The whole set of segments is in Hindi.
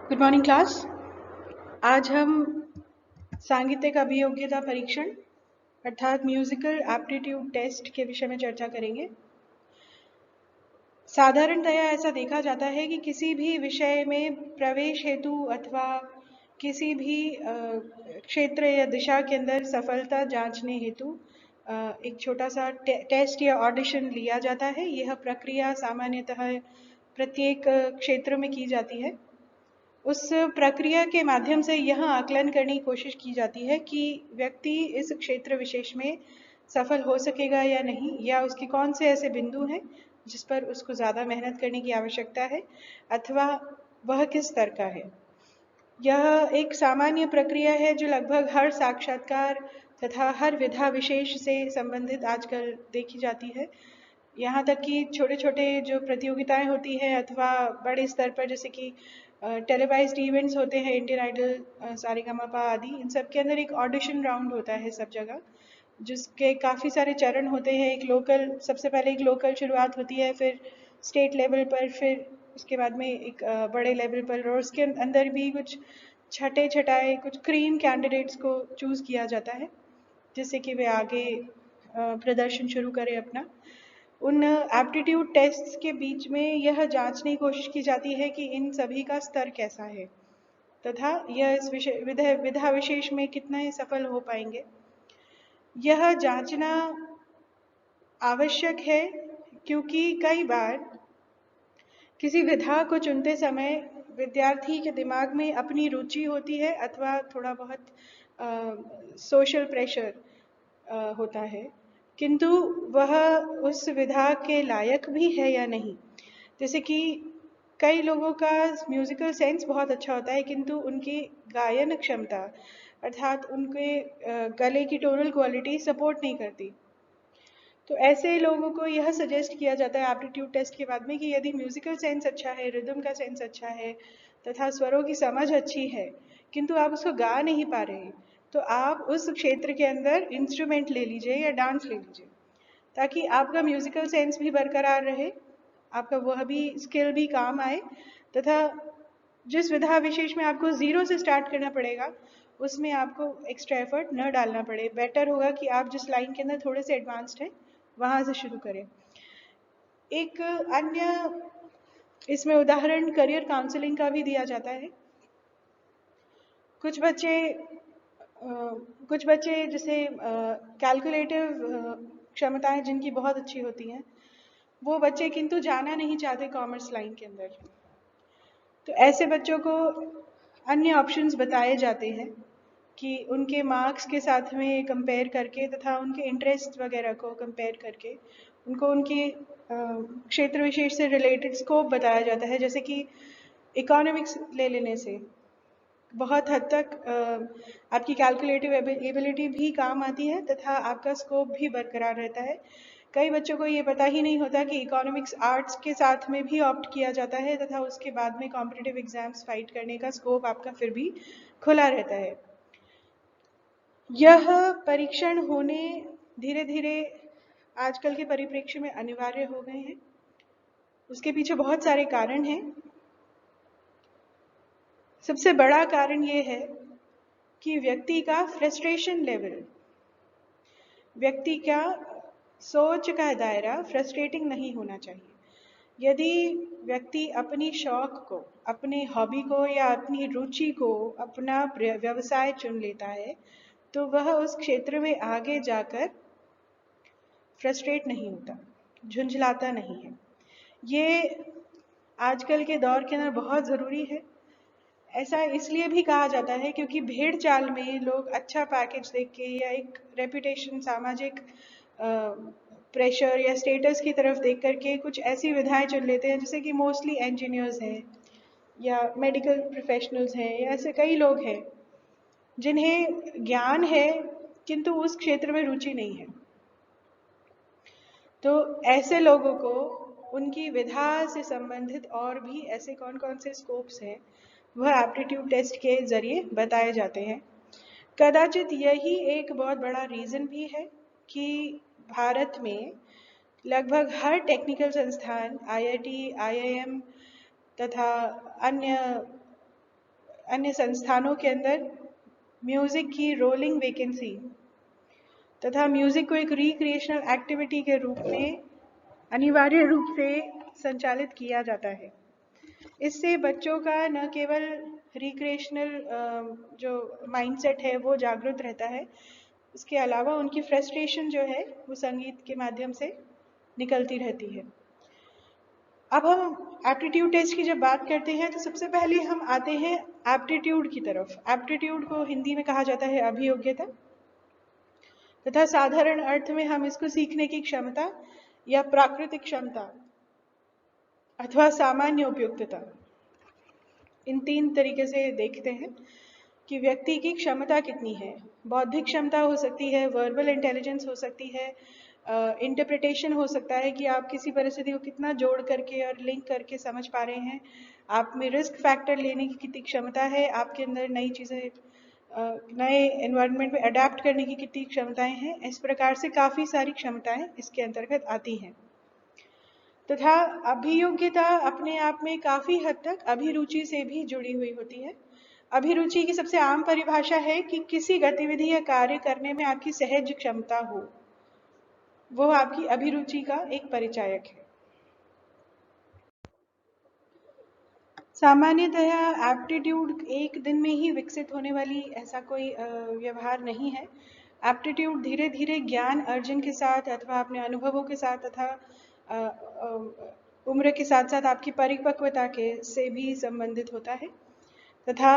Good morning class. आज हम सांगीतिक अभियोग्यता परीक्षण अर्थात म्यूजिकल एप्टीट्यूड टेस्ट के विषय में चर्चा करेंगे। साधारणतया ऐसा देखा जाता है कि किसी भी विषय में प्रवेश हेतु अथवा किसी भी क्षेत्र या दिशा के अंदर सफलता जांचने हेतु एक छोटा सा टेस्ट या ऑडिशन लिया जाता है। यह प्रक्रिया सामान्यतः प्रत्येक क्षेत्र में की जाती है। उस प्रक्रिया के माध्यम से यह आकलन करने की कोशिश की जाती है कि व्यक्ति इस क्षेत्र विशेष में सफल हो सकेगा या नहीं, या उसके कौन से ऐसे बिंदु हैं जिस पर उसको ज़्यादा मेहनत करने की आवश्यकता है अथवा वह किस स्तर का है। यह एक सामान्य प्रक्रिया है जो लगभग हर साक्षात्कार तथा हर विधा विशेष से संबंधित आजकल देखी जाती है। यहाँ तक कि छोटे छोटे जो प्रतियोगिताएं होती हैं अथवा बड़े स्तर पर जैसे कि टेलीवाइज्ड इवेंट्स होते हैं, इंडियन आइडल, सारेगामापा आदि, इन सब के अंदर एक ऑडिशन राउंड होता है सब जगह, जिसके काफ़ी सारे चरण होते हैं। एक लोकल, सबसे पहले एक लोकल शुरुआत होती है, फिर स्टेट लेवल पर, फिर उसके बाद में एक बड़े लेवल पर, और उसके अंदर भी कुछ छठे छटाए कुछ क्रीम कैंडिडेट्स को चूज़ किया जाता है जिससे कि वे आगे प्रदर्शन शुरू करें अपना। उन एप्टीट्यूड टेस्ट्स के बीच में यह जांचने की कोशिश की जाती है कि इन सभी का स्तर कैसा है तथा यह इस विधा विशेष में कितने सफल हो पाएंगे। यह जांचना आवश्यक है क्योंकि कई बार किसी विधा को चुनते समय विद्यार्थी के दिमाग में अपनी रुचि होती है अथवा थोड़ा बहुत सोशल प्रेशर होता है, किंतु वह उस विधा के लायक भी है या नहीं। जैसे कि कई लोगों का म्यूजिकल सेंस बहुत अच्छा होता है किंतु उनकी गायन क्षमता अर्थात उनके गले की टोनल क्वालिटी सपोर्ट नहीं करती। तो ऐसे लोगों को यह सजेस्ट किया जाता है एप्टीट्यूड टेस्ट के बाद में कि यदि म्यूजिकल सेंस अच्छा है, रिदम का सेंस अच्छा है तथा स्वरों की समझ अच्छी है, किंतु आप उसको गा नहीं पा रहे, तो आप उस क्षेत्र के अंदर इंस्ट्रूमेंट ले लीजिए या डांस ले लीजिए, ताकि आपका म्यूजिकल सेंस भी बरकरार रहे, आपका वह भी स्किल भी काम आए, तथा जिस विधा विशेष में आपको ज़ीरो से स्टार्ट करना पड़ेगा उसमें आपको एक्स्ट्रा एफर्ट न डालना पड़े। बेटर होगा कि आप जिस लाइन के अंदर थोड़े से एडवांस्ड हैं वहाँ से शुरू करें। एक अन्य इसमें उदाहरण करियर काउंसलिंग का भी दिया जाता है। कुछ बच्चे जैसे कैलकुलेटिव क्षमताएं जिनकी बहुत अच्छी होती हैं, वो बच्चे किंतु जाना नहीं चाहते कॉमर्स लाइन के अंदर, तो ऐसे बच्चों को अन्य ऑप्शंस बताए जाते हैं कि उनके मार्क्स के साथ में कंपेयर करके तथा उनके इंटरेस्ट वगैरह को कंपेयर करके उनको उनकी क्षेत्र विशेष से रिलेटेड स्कोप बताया जाता है। जैसे कि इकोनॉमिक्स ले लेने से बहुत हद तक आपकी कैलकुलेटिव एबिलिटी भी काम आती है तथा आपका स्कोप भी बरकरार रहता है। कई बच्चों को ये पता ही नहीं होता कि इकोनॉमिक्स आर्ट्स के साथ में भी ऑप्ट किया जाता है तथा उसके बाद में कॉम्पिटिटिव एग्जाम्स फाइट करने का स्कोप आपका फिर भी खुला रहता है। यह परीक्षण होने धीरे धीरे आजकल के परिप्रेक्ष्य में अनिवार्य हो गए हैं। उसके पीछे बहुत सारे कारण हैं। सबसे बड़ा कारण ये है कि व्यक्ति का फ्रस्ट्रेशन लेवल, व्यक्ति का सोच का दायरा फ्रस्ट्रेटिंग नहीं होना चाहिए। यदि व्यक्ति अपनी शौक को, अपने हॉबी को या अपनी रुचि को अपना व्यवसाय चुन लेता है तो वह उस क्षेत्र में आगे जाकर फ्रस्ट्रेट नहीं होता, झुंझलाता नहीं है। ये आजकल के दौर के अंदर बहुत ज़रूरी है। ऐसा इसलिए भी कहा जाता है क्योंकि भेड़ चाल में लोग अच्छा पैकेज देख के या एक रेपुटेशन, सामाजिक प्रेशर या स्टेटस की तरफ देख करके कुछ ऐसी विधाएं चुन लेते हैं, जैसे कि मोस्टली इंजीनियर्स हैं या मेडिकल प्रोफेशनल्स हैं या ऐसे कई लोग हैं जिन्हें ज्ञान है किंतु उस क्षेत्र में रुचि नहीं है। तो ऐसे लोगों को उनकी विधा से संबंधित और भी ऐसे कौन कौन से स्कोप्स हैं वह एप्टीट्यूड टेस्ट के जरिए बताए जाते हैं। कदाचित यही एक बहुत बड़ा रीज़न भी है कि भारत में लगभग हर टेक्निकल संस्थान, IIT, IIM तथा अन्य अन्य संस्थानों के अंदर म्यूजिक की रोलिंग वैकेंसी तथा म्यूजिक को एक रिक्रिएशनल एक्टिविटी के रूप में अनिवार्य रूप से संचालित किया जाता है। इससे बच्चों का न केवल रिक्रिएशनल जो माइंडसेट है वो जागृत रहता है, इसके अलावा उनकी फ्रस्ट्रेशन जो है वो संगीत के माध्यम से निकलती रहती है। अब हम एप्टीट्यूड टेस्ट की जब बात करते हैं तो सबसे पहले हम आते हैं एप्टीट्यूड की तरफ। एप्टीट्यूड को हिंदी में कहा जाता है अभियोग्यता तथा साधारण अर्थ में हम इसको सीखने की क्षमता या प्राकृतिक क्षमता अथवा सामान्य उपयुक्तता, इन 3 तरीके से देखते हैं कि व्यक्ति की क्षमता कितनी है। बौद्धिक क्षमता हो सकती है, वर्बल इंटेलिजेंस हो सकती है, इंटरप्रिटेशन हो सकता है कि आप किसी परिस्थिति को कितना जोड़ करके और लिंक करके समझ पा रहे हैं, आप में रिस्क फैक्टर लेने की कितनी क्षमता है, आपके अंदर नई चीज़ें नए एनवायरनमेंट में अडेप्ट करने की कितनी क्षमताएं हैं। इस प्रकार से काफ़ी सारी क्षमताएं इसके अंतर्गत आती हैं। तथा अभियोग्यता अपने आप में काफ़ी हद तक अभिरुचि से भी जुड़ी हुई होती है। अभिरुचि की सबसे आम परिभाषा है कि किसी गतिविधि या कार्य करने में आपकी सहज क्षमता हो, वो आपकी अभिरुचि का एक परिचायक है। सामान्यतः एप्टीट्यूड एक दिन में ही विकसित होने वाली ऐसा कोई व्यवहार नहीं है। एप्टीट्यूड धीरे धीरे ज्ञान अर्जन के साथ अथवा अपने अनुभवों के साथ तथा उम्र के साथ साथ आपकी परिपक्वता के से भी संबंधित होता है तथा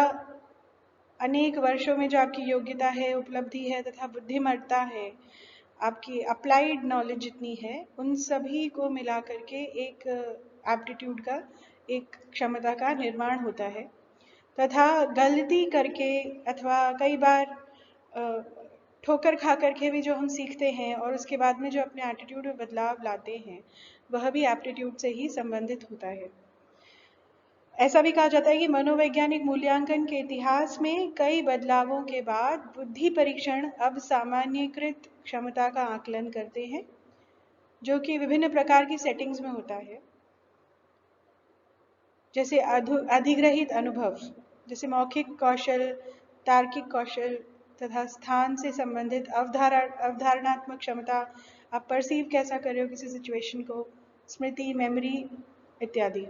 अनेक वर्षों में जो आपकी योग्यता है, उपलब्धि है तथा बुद्धिमत्ता है, आपकी अप्लाइड नॉलेज जितनी है, उन सभी को मिला करके एक एप्टीट्यूड का एक क्षमता का निर्माण होता है। तथा गलती करके अथवा कई बार ठोकर खा करके भी जो हम सीखते हैं और उसके बाद में जो अपने एटीट्यूड में बदलाव लाते हैं, वह भी एप्टीट्यूड से ही संबंधित होता है। ऐसा भी कहा जाता है कि मनोवैज्ञानिक मूल्यांकन के इतिहास में कई बदलावों के बाद बुद्धि परीक्षण अब सामान्यीकृत क्षमता का आकलन करते हैं, जो कि विभिन्न प्रकार की सेटिंग्स में होता है, जैसे अधिग्रहित अनुभव, जैसे मौखिक कौशल, तार्किक कौशल तथा स्थान से संबंधित अवधारणात्मक क्षमता, आप परसीव कैसा कर रहे हो किसी सिचुएशन को, स्मृति, मेमोरी इत्यादि।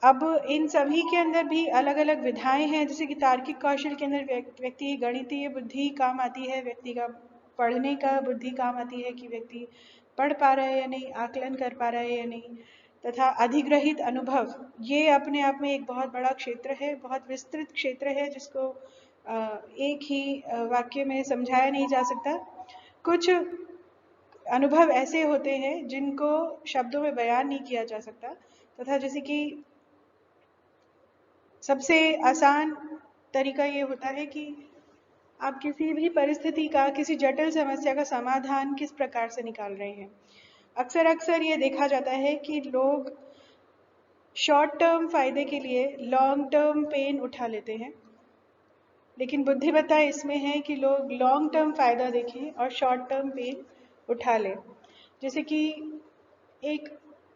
अब इन सभी के अंदर भी अलग अलग विधाएं हैं, जैसे कि तार्किक कौशल के अंदर व्यक्ति की गणितीय बुद्धि काम आती है, व्यक्ति का पढ़ने का बुद्धि काम आती है कि व्यक्ति पढ़ पा रहा है या नहीं, आकलन कर पा रहा है या नहीं। तथा अधिग्रहित अनुभव, ये अपने आप में एक बहुत बड़ा क्षेत्र है, बहुत विस्तृत क्षेत्र है, जिसको एक ही वाक्य में समझाया नहीं जा सकता। कुछ अनुभव ऐसे होते हैं जिनको शब्दों में बयान नहीं किया जा सकता, तथा जैसे कि सबसे आसान तरीका ये होता है कि आप किसी भी परिस्थिति का, किसी जटिल समस्या का समाधान किस प्रकार से निकाल रहे हैं। अक्सर ये देखा जाता है कि लोग शॉर्ट टर्म फायदे के लिए लॉन्ग टर्म पेन उठा लेते हैं, लेकिन बुद्धिमत्ता इसमें है कि लोग लॉन्ग टर्म फायदा देखें और शॉर्ट टर्म पेन उठा लें। जैसे कि एक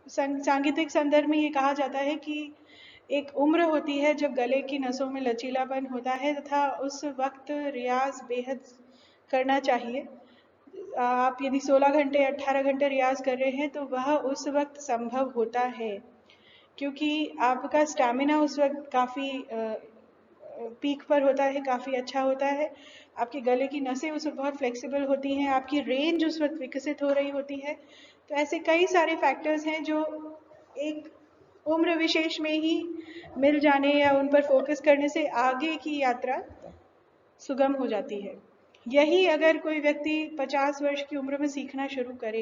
सांगीतिक संदर्भ में ये कहा जाता है कि एक उम्र होती है जब गले की नसों में लचीलापन होता है तथा उस वक्त रियाज बेहद करना चाहिए। आप यदि 16 घंटे 18 घंटे रियाज कर रहे हैं तो वह उस वक्त संभव होता है, क्योंकि आपका स्टैमिना उस वक्त काफ़ी पीक पर होता है, काफ़ी अच्छा होता है, आपके गले की नसें उस वक्त बहुत फ्लेक्सिबल होती हैं, आपकी रेंज उस वक्त विकसित हो रही होती है। तो ऐसे कई सारे फैक्टर्स हैं जो एक उम्र विशेष में ही मिल जाने या उन पर फोकस करने से आगे की यात्रा सुगम हो जाती है। यही अगर कोई व्यक्ति 50 वर्ष की उम्र में सीखना शुरू करे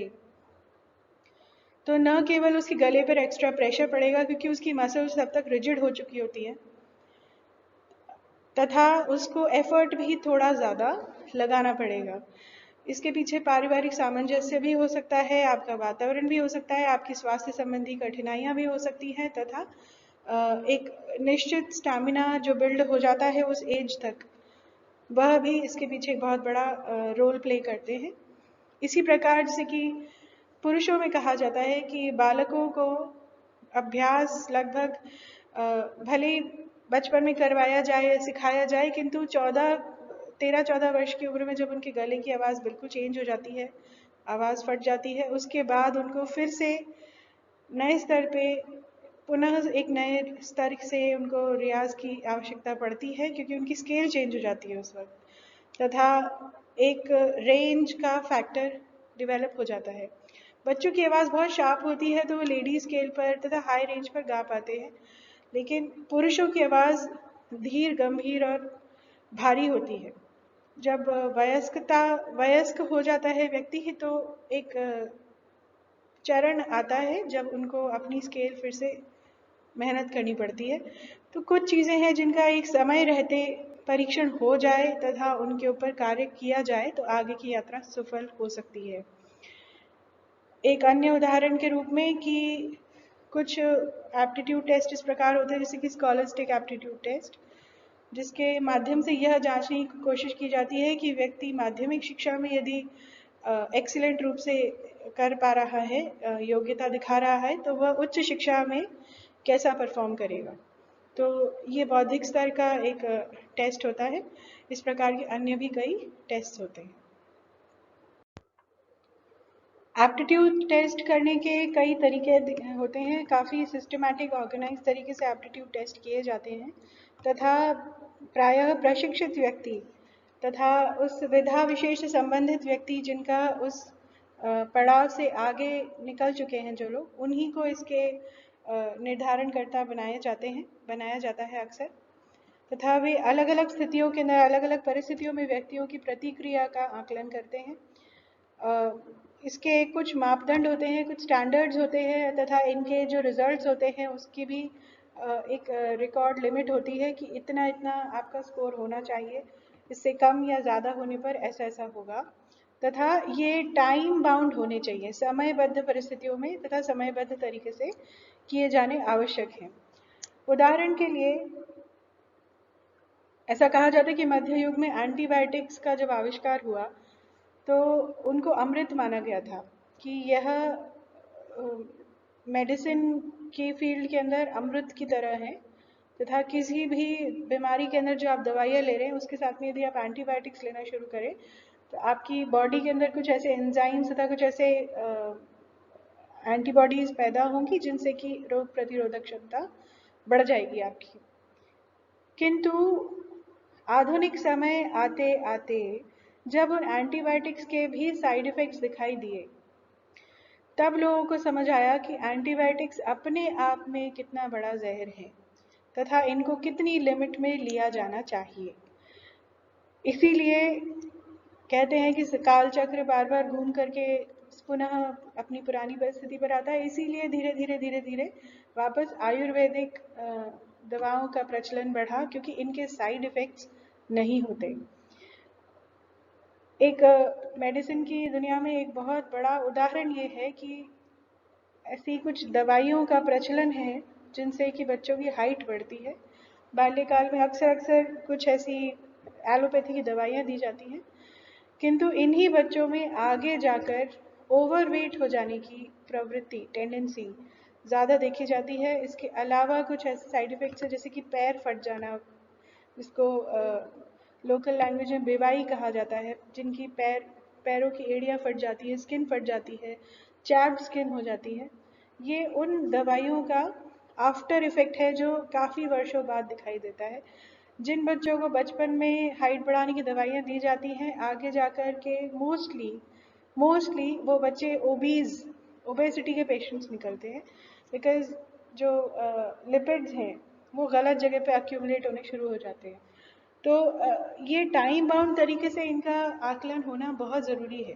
तो न केवल उसके गले पर एक्स्ट्रा प्रेशर पड़ेगा, क्योंकि उसकी मसल्स तब तक रिजिड हो चुकी होती है, तथा उसको एफर्ट भी थोड़ा ज़्यादा लगाना पड़ेगा। इसके पीछे पारिवारिक सामंजस्य भी हो सकता है, आपका वातावरण भी हो सकता है, आपकी स्वास्थ्य संबंधी कठिनाइयाँ भी हो सकती हैं, तथा एक निश्चित स्टैमिना जो बिल्ड हो जाता है उस एज तक, वह भी इसके पीछे एक बहुत बड़ा रोल प्ले करते हैं। इसी प्रकार जैसे कि पुरुषों में कहा जाता है कि बालकों को अभ्यास लगभग भले बचपन में करवाया जाए, सिखाया जाए, किंतु 13-14 वर्ष की उम्र में जब उनके गले की आवाज़ बिल्कुल चेंज हो जाती है, आवाज़ फट जाती है, उसके बाद उनको फिर से नए स्तर पे पुनः एक नए स्तर से उनको रियाज की आवश्यकता पड़ती है, क्योंकि उनकी स्केल चेंज हो जाती है उस वक्त, तथा एक रेंज का फैक्टर डेवलप हो जाता है। बच्चों की आवाज़ बहुत शार्प होती है तो वो लेडी स्केल पर तथा हाई रेंज पर गा पाते हैं, लेकिन पुरुषों की आवाज़ धीर, गंभीर और भारी होती है। जब वयस्क हो जाता है व्यक्ति तो एक चरण आता है जब उनको अपनी स्केल फिर से मेहनत करनी पड़ती है। तो कुछ चीज़ें हैं जिनका एक समय रहते परीक्षण हो जाए तथा उनके ऊपर कार्य किया जाए तो आगे की यात्रा सफल हो सकती है। एक अन्य उदाहरण के रूप में कि कुछ एप्टीट्यूड टेस्ट इस प्रकार होते हैं, जैसे कि स्कॉलस्टिक एप्टीट्यूड टेस्ट, जिसके माध्यम से यह जांचने की कोशिश की जाती है कि व्यक्ति माध्यमिक शिक्षा में यदि एक्सीलेंट रूप से कर पा रहा है, योग्यता दिखा रहा है, तो वह उच्च शिक्षा में कैसा परफॉर्म करेगा। तो ये बौद्धिक स्तर का एक टेस्ट होता है। इस प्रकार के अन्य भी कई टेस्ट होते हैं। एप्टीट्यूड टेस्ट करने के कई तरीके होते हैं, काफ़ी सिस्टमैटिक ऑर्गेनाइज तरीके से एप्टीट्यूड टेस्ट किए जाते हैं, तथा प्रायः प्रशिक्षित व्यक्ति तथा उस विधा विशेष से संबंधित व्यक्ति जिनका उस पड़ाव से आगे निकल चुके हैं जो लोग, उन्हीं को इसके निर्धारणकर्ता बनाया जाता है अक्सर, तथा वे अलग अलग स्थितियों के अंदर, अलग अलग परिस्थितियों में व्यक्तियों की प्रतिक्रिया का आकलन करते हैं। इसके कुछ मापदंड होते हैं, कुछ स्टैंडर्ड्स होते हैं, तथा इनके जो रिजल्ट्स होते हैं उसकी भी एक रिकॉर्ड लिमिट होती है कि इतना इतना आपका स्कोर होना चाहिए, इससे कम या ज़्यादा होने पर ऐसा ऐसा होगा, तथा ये टाइम बाउंड होने चाहिए, समयबद्ध परिस्थितियों में तथा समयबद्ध तरीके से किए जाने आवश्यक हैं। उदाहरण के लिए ऐसा कहा जाता है कि मध्य युग में एंटीबायोटिक्स का जब आविष्कार हुआ तो उनको अमृत माना गया था कि यह मेडिसिन की फील्ड के अंदर अमृत की तरह है, तथा किसी भी बीमारी के अंदर जो आप दवाइयाँ ले रहे हैं उसके साथ में यदि आप एंटीबायोटिक्स लेना शुरू करें तो आपकी बॉडी के अंदर कुछ ऐसे एंजाइम्स तथा कुछ ऐसे एंटीबॉडीज पैदा होंगी जिनसे कि रोग प्रतिरोधक क्षमता बढ़ जाएगी आपकी। किंतु आधुनिक समय आते आते जब उन एंटीबायोटिक्स के भी साइड इफ़ेक्ट्स दिखाई दिए, तब लोगों को समझ आया कि एंटीबायोटिक्स अपने आप में कितना बड़ा जहर है तथा इनको कितनी लिमिट में लिया जाना चाहिए। इसीलिए कहते हैं कि काल चक्र बार बार घूम करके पुनः अपनी पुरानी परिस्थिति पर आता है, इसीलिए धीरे धीरे वापस आयुर्वेदिक दवाओं का प्रचलन बढ़ा, क्योंकि इनके साइड इफ़ेक्ट्स नहीं होते। एक मेडिसिन की दुनिया में एक बहुत बड़ा उदाहरण ये है कि ऐसी कुछ दवाइयों का प्रचलन है जिनसे कि बच्चों की हाइट बढ़ती है। बाल्यकाल में अक्सर कुछ ऐसी एलोपैथी की दवाइयाँ दी जाती हैं, किंतु इन्हीं बच्चों में आगे जाकर ओवरवेट हो जाने की प्रवृत्ति, टेंडेंसी ज़्यादा देखी जाती है। इसके अलावा कुछ ऐसे साइड इफ़ेक्ट्स हैं जैसे कि पैर फट जाना, जिसको लोकल लैंग्वेज में बेवाई कहा जाता है, जिनकी पैरों की एड़ियाँ फट जाती है, स्किन फट जाती है, चैप्ड स्किन हो जाती है। ये उन दवाइयों का आफ्टर इफेक्ट है जो काफ़ी वर्षों बाद दिखाई देता है। जिन बच्चों को बचपन में हाइट बढ़ाने की दवाइयाँ दी जाती हैं, आगे जाकर के मोस्टली वो बच्चे ओबेसिटी के पेशेंट्स निकलते हैं, बिकॉज जो लिपिड्स हैं वो गलत जगह पे अक्यूमुलेट होने शुरू हो जाते हैं। तो ये टाइम बाउंड तरीके से इनका आकलन होना बहुत ज़रूरी है,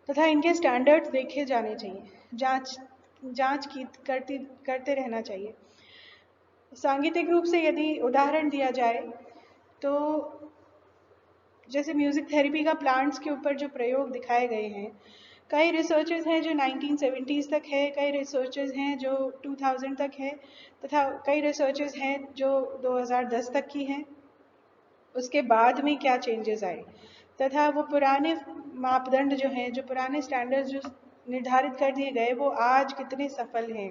तथा इनके स्टैंडर्ड्स देखे जाने चाहिए, जांच करते रहना चाहिए। सांगीतिक रूप से यदि उदाहरण दिया जाए तो जैसे म्यूज़िक थेरेपी का प्लांट्स के ऊपर जो प्रयोग दिखाए गए हैं, कई रिसर्चेस हैं जो 1970s तक है, कई रिसर्चेस हैं जो 2000 तक है, तथा कई रिसर्चेस हैं जो 2010 तक की हैं। उसके बाद में क्या चेंजेस आए, तथा वो पुराने मापदंड जो हैं, जो पुराने स्टैंडर्ड्स जो निर्धारित कर दिए गए, वो आज कितने सफल हैं,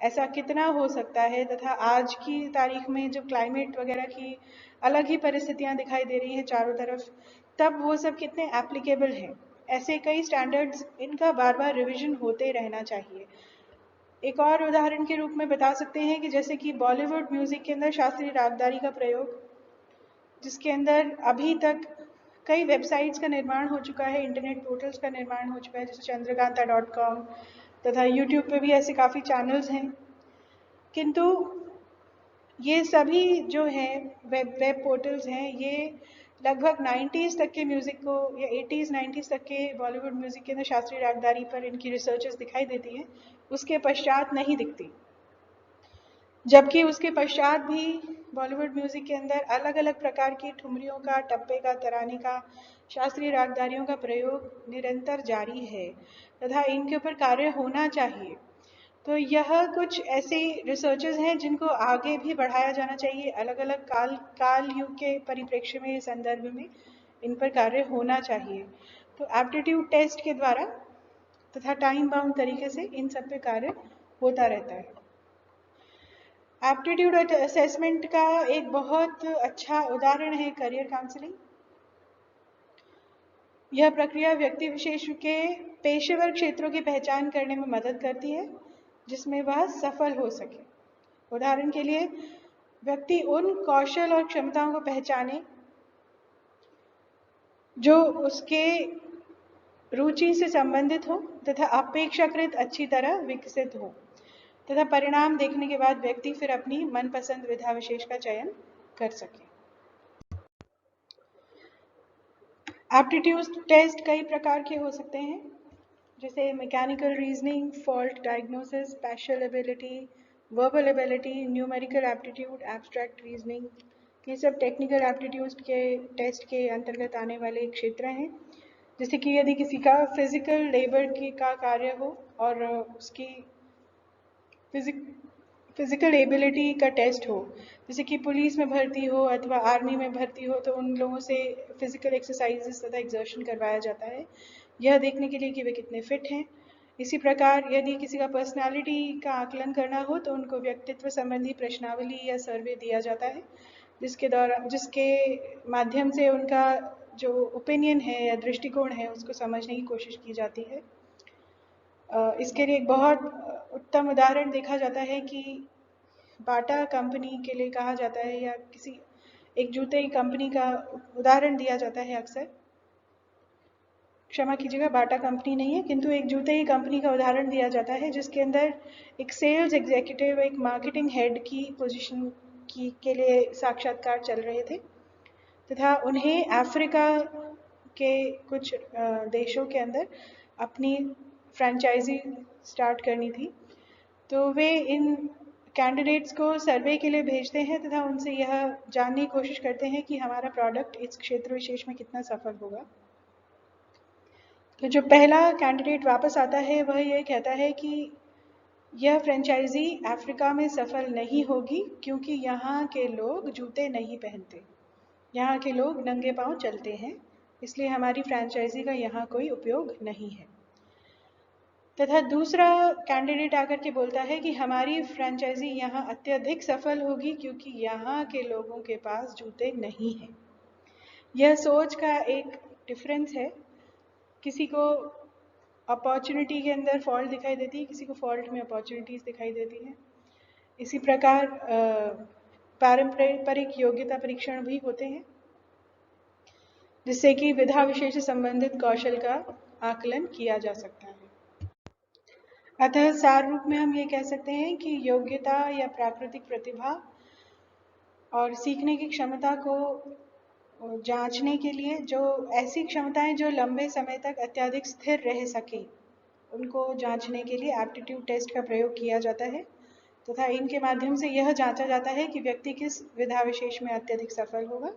ऐसा कितना हो सकता है, तथा आज की तारीख में जो क्लाइमेट वगैरह की अलग ही परिस्थितियां दिखाई दे रही हैं चारों तरफ, तब वो सब कितने एप्लीकेबल हैं। ऐसे कई स्टैंडर्ड्स, इनका बार बार रिवीजन होते रहना चाहिए। एक और उदाहरण के रूप में बता सकते हैं कि जैसे कि बॉलीवुड म्यूजिक के अंदर शास्त्रीय रागदारी का प्रयोग, जिसके अंदर अभी तक कई वेबसाइट्स का निर्माण हो चुका है, इंटरनेट पोर्टल्स का निर्माण हो चुका है, जैसे चंद्रकांता.com, तथा यूट्यूब पे भी ऐसे काफ़ी चैनल्स हैं। किंतु ये सभी जो हैं वेब पोर्टल्स हैं, ये लगभग 90s तक के म्यूज़िक को, या 80s 90s तक के बॉलीवुड म्यूज़िक के अंदर शास्त्रीय रागदारी पर इनकी रिसर्चेस दिखाई देती हैं, उसके पश्चात नहीं दिखती। जबकि उसके पश्चात भी बॉलीवुड म्यूज़िक के अंदर अलग अलग प्रकार की ठुमरियों का, टप्पे का, तराने का, शास्त्रीय रागदारियों का प्रयोग निरंतर जारी है तथा इनके ऊपर कार्य होना चाहिए। तो यह कुछ ऐसे रिसर्चेस हैं जिनको आगे भी बढ़ाया जाना चाहिए। अलग अलग काल युग के परिप्रेक्ष्य में, संदर्भ में इन पर कार्य होना चाहिए। तो एप्टीट्यूड टेस्ट के द्वारा तथा टाइम बाउंड तरीके से इन सब पे कार्य होता रहता है। एप्टीट्यूड असेसमेंट का एक बहुत अच्छा उदाहरण है करियर काउंसलिंग। यह प्रक्रिया व्यक्ति विशेष के पेशेवर क्षेत्रों की पहचान करने में मदद करती है जिसमें वह सफल हो सके। उदाहरण के लिए, व्यक्ति उन कौशल और क्षमताओं को पहचाने जो उसके रुचि से संबंधित हो तथा अपेक्षाकृत अच्छी तरह विकसित हो, तथा परिणाम देखने के बाद व्यक्ति फिर अपनी मनपसंद विधा विशेष का चयन कर सके। एप्टीट्यूड टेस्ट कई प्रकार के हो सकते हैं, जैसे mechanical reasoning, fault diagnosis, special ability, verbal ability, numerical aptitude, abstract reasoning. ये सब टेक्निकल एप्टीट्यूड के टेस्ट के अंतर्गत आने वाले क्षेत्र हैं। जैसे कि यदि किसी का फिजिकल लेबर का कार्य हो और उसकी फिजिकल एबिलिटी का टेस्ट हो, जैसे कि पुलिस में भर्ती हो अथवा आर्मी में भर्ती हो, तो उन लोगों से फिजिकल एक्सरसाइजेस तथा एक्सर्शन करवाया जाता है, यह देखने के लिए कि वे कितने फिट हैं। इसी प्रकार यदि किसी का पर्सनालिटी का आकलन करना हो तो उनको व्यक्तित्व संबंधी प्रश्नावली या सर्वे दिया जाता है, जिसके माध्यम से उनका जो ओपिनियन है या दृष्टिकोण है उसको समझने की कोशिश की जाती है। इसके लिए एक बहुत उत्तम उदाहरण देखा जाता है कि बाटा कंपनी के लिए कहा जाता है, या किसी एक जूते की कंपनी का उदाहरण दिया जाता है अक्सर। क्षमा कीजिएगा, बाटा कंपनी नहीं है, किंतु एक जूते की कंपनी का उदाहरण दिया जाता है जिसके अंदर एक सेल्स एग्जीक्यूटिव, एक मार्केटिंग हेड की पोजीशन के लिए साक्षात्कार चल रहे थे तथा उन्हें अफ्रीका के कुछ देशों के अंदर अपनी फ्रेंचाइजी स्टार्ट करनी थी। तो वे इन कैंडिडेट्स को सर्वे के लिए भेजते हैं तथा उनसे यह जानने की कोशिश करते हैं कि हमारा प्रोडक्ट इस क्षेत्र विशेष में कितना सफल होगा। तो जो पहला कैंडिडेट वापस आता है वह यह कहता है कि यह फ्रेंचाइजी अफ्रीका में सफल नहीं होगी क्योंकि यहाँ के लोग जूते नहीं पहनते, यहाँ के लोग नंगे पांव चलते हैं, इसलिए हमारी फ्रेंचाइजी का यहाँ कोई उपयोग नहीं है। तथा दूसरा कैंडिडेट आकर के बोलता है कि हमारी फ्रेंचाइजी यहाँ अत्यधिक सफल होगी क्योंकि यहाँ के लोगों के पास जूते नहीं हैं। यह सोच का एक डिफरेंस है। किसी को अपॉर्चुनिटी के अंदर फॉल्ट दिखाई देती है, किसी को फॉल्ट में अपॉर्चुनिटीज दिखाई देती हैं। इसी प्रकार पारंपरिक योग्यता परीक्षण भी होते हैं जिससे कि विधा विशेष से संबंधित कौशल का आकलन किया जा सकता है। अतः सार रूप में हम ये कह सकते हैं कि योग्यता या प्राकृतिक प्रतिभा और सीखने की क्षमता को जांचने के लिए जो ऐसी क्षमताएं जो लंबे समय तक अत्यधिक स्थिर रह सके, उनको जांचने के लिए एप्टीट्यूड टेस्ट का प्रयोग किया जाता है तथा इनके माध्यम से यह जांचा जाता है कि व्यक्ति किस विधा विशेष में अत्यधिक सफल होगा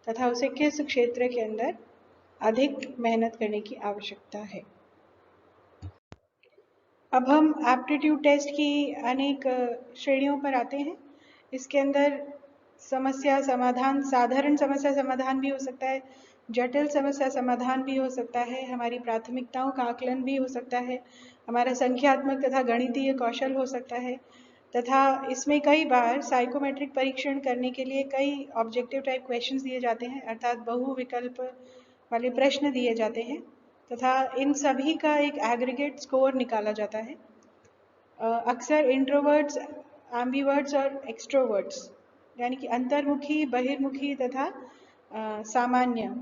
तथा उसे किस क्षेत्र के अंदर अधिक मेहनत करने की आवश्यकता है। अब हम एप्टीट्यूड टेस्ट की अनेक श्रेणियों पर आते हैं। इसके अंदर समस्या समाधान, साधारण समस्या समाधान भी हो सकता है, जटिल समस्या समाधान भी हो सकता है, हमारी प्राथमिकताओं का आकलन भी हो सकता है, हमारा संख्यात्मक तथा गणितीय कौशल हो सकता है, तथा इसमें कई बार साइकोमेट्रिक परीक्षण करने के लिए कई ऑब्जेक्टिव टाइप क्वेश्चंस दिए जाते हैं, अर्थात बहु विकल्प वाले प्रश्न दिए जाते हैं तथा इन सभी का एक एग्रीगेट स्कोर निकाला जाता है। अक्सर इंट्रोवर्ट्स, एम्बीवर्ट्स और एक्सट्रोवर्ट्स यानी कि अंतर्मुखी, बहिर्मुखी तथा सामान्य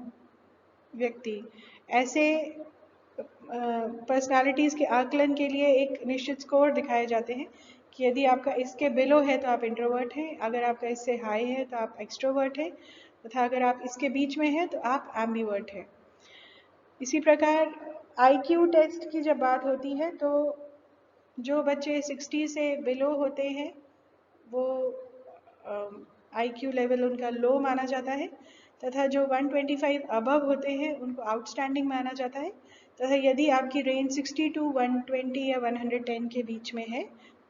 व्यक्ति, ऐसे पर्सनालिटीज़ के आकलन के लिए एक निश्चित स्कोर दिखाए जाते हैं कि यदि आपका इसके बिलो है तो आप इंट्रोवर्ट हैं, अगर आपका इससे हाई है तो आप एक्सट्रोवर्ट हैं तथा अगर आप इसके बीच में हैं तो आप एम्बीवर्ट हैं। इसी प्रकार आईक्यू टेस्ट की जब बात होती है तो जो बच्चे 60 से बिलो होते हैं वो आईक्यू लेवल उनका लो माना जाता है तथा जो 125 अबव होते हैं उनको आउटस्टैंडिंग माना जाता है तथा यदि आपकी रेंज 60 टू 120 या 110 के बीच में है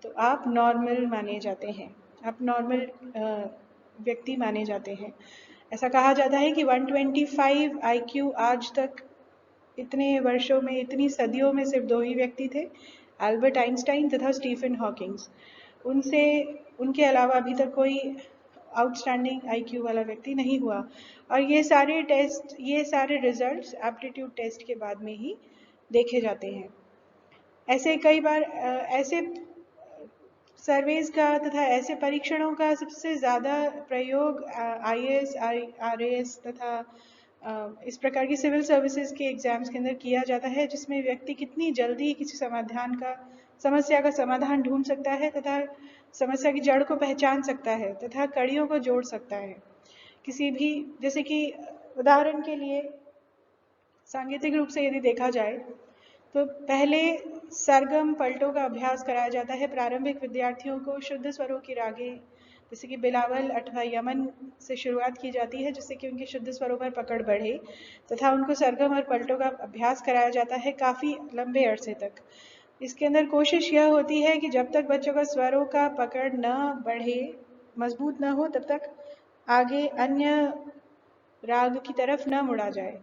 तो आप नॉर्मल माने जाते हैं, आप नॉर्मल व्यक्ति माने जाते हैं। ऐसा कहा जाता है कि 125 आईक्यू आज तक इतने वर्षों में, इतनी सदियों में सिर्फ दो ही व्यक्ति थे, एल्बर्ट आइंस्टाइन तथा स्टीफन हॉकिंग्स। उनके अलावा अभी तक कोई आउटस्टैंडिंग आईक्यू वाला व्यक्ति नहीं हुआ। और ये सारे टेस्ट, ये सारे रिजल्ट्स एप्टीट्यूड टेस्ट के बाद में ही देखे जाते हैं। ऐसे कई बार ऐसे सर्वेज का तथा ऐसे परीक्षणों का सबसे ज़्यादा प्रयोग आईएएस, आरएएस तथा इस प्रकार की सिविल सर्विसेज के एग्जाम्स के अंदर किया जाता है, जिसमें व्यक्ति कितनी जल्दी किसी समस्या का समाधान ढूंढ सकता है तथा समस्या की जड़ को पहचान सकता है तथा कड़ियों को जोड़ सकता है। किसी भी, जैसे कि उदाहरण के लिए सांगीतिक रूप से यदि देखा जाए तो पहले सरगम पलटों का अभ्यास कराया जाता है। प्रारंभिक विद्यार्थियों को शुद्ध स्वरों की रागें जैसे कि बिलावल अथवा यमन से शुरुआत की जाती है, जिससे कि उनके शुद्ध स्वरों पर पकड़ बढ़े तथा उनको सरगम और पलटों का अभ्यास कराया जाता है काफ़ी लंबे अरसे तक। इसके अंदर कोशिश यह होती है कि जब तक बच्चों का स्वरों का पकड़ न बढ़े, मजबूत न हो, तब तक आगे अन्य राग की तरफ न मुड़ा जाए।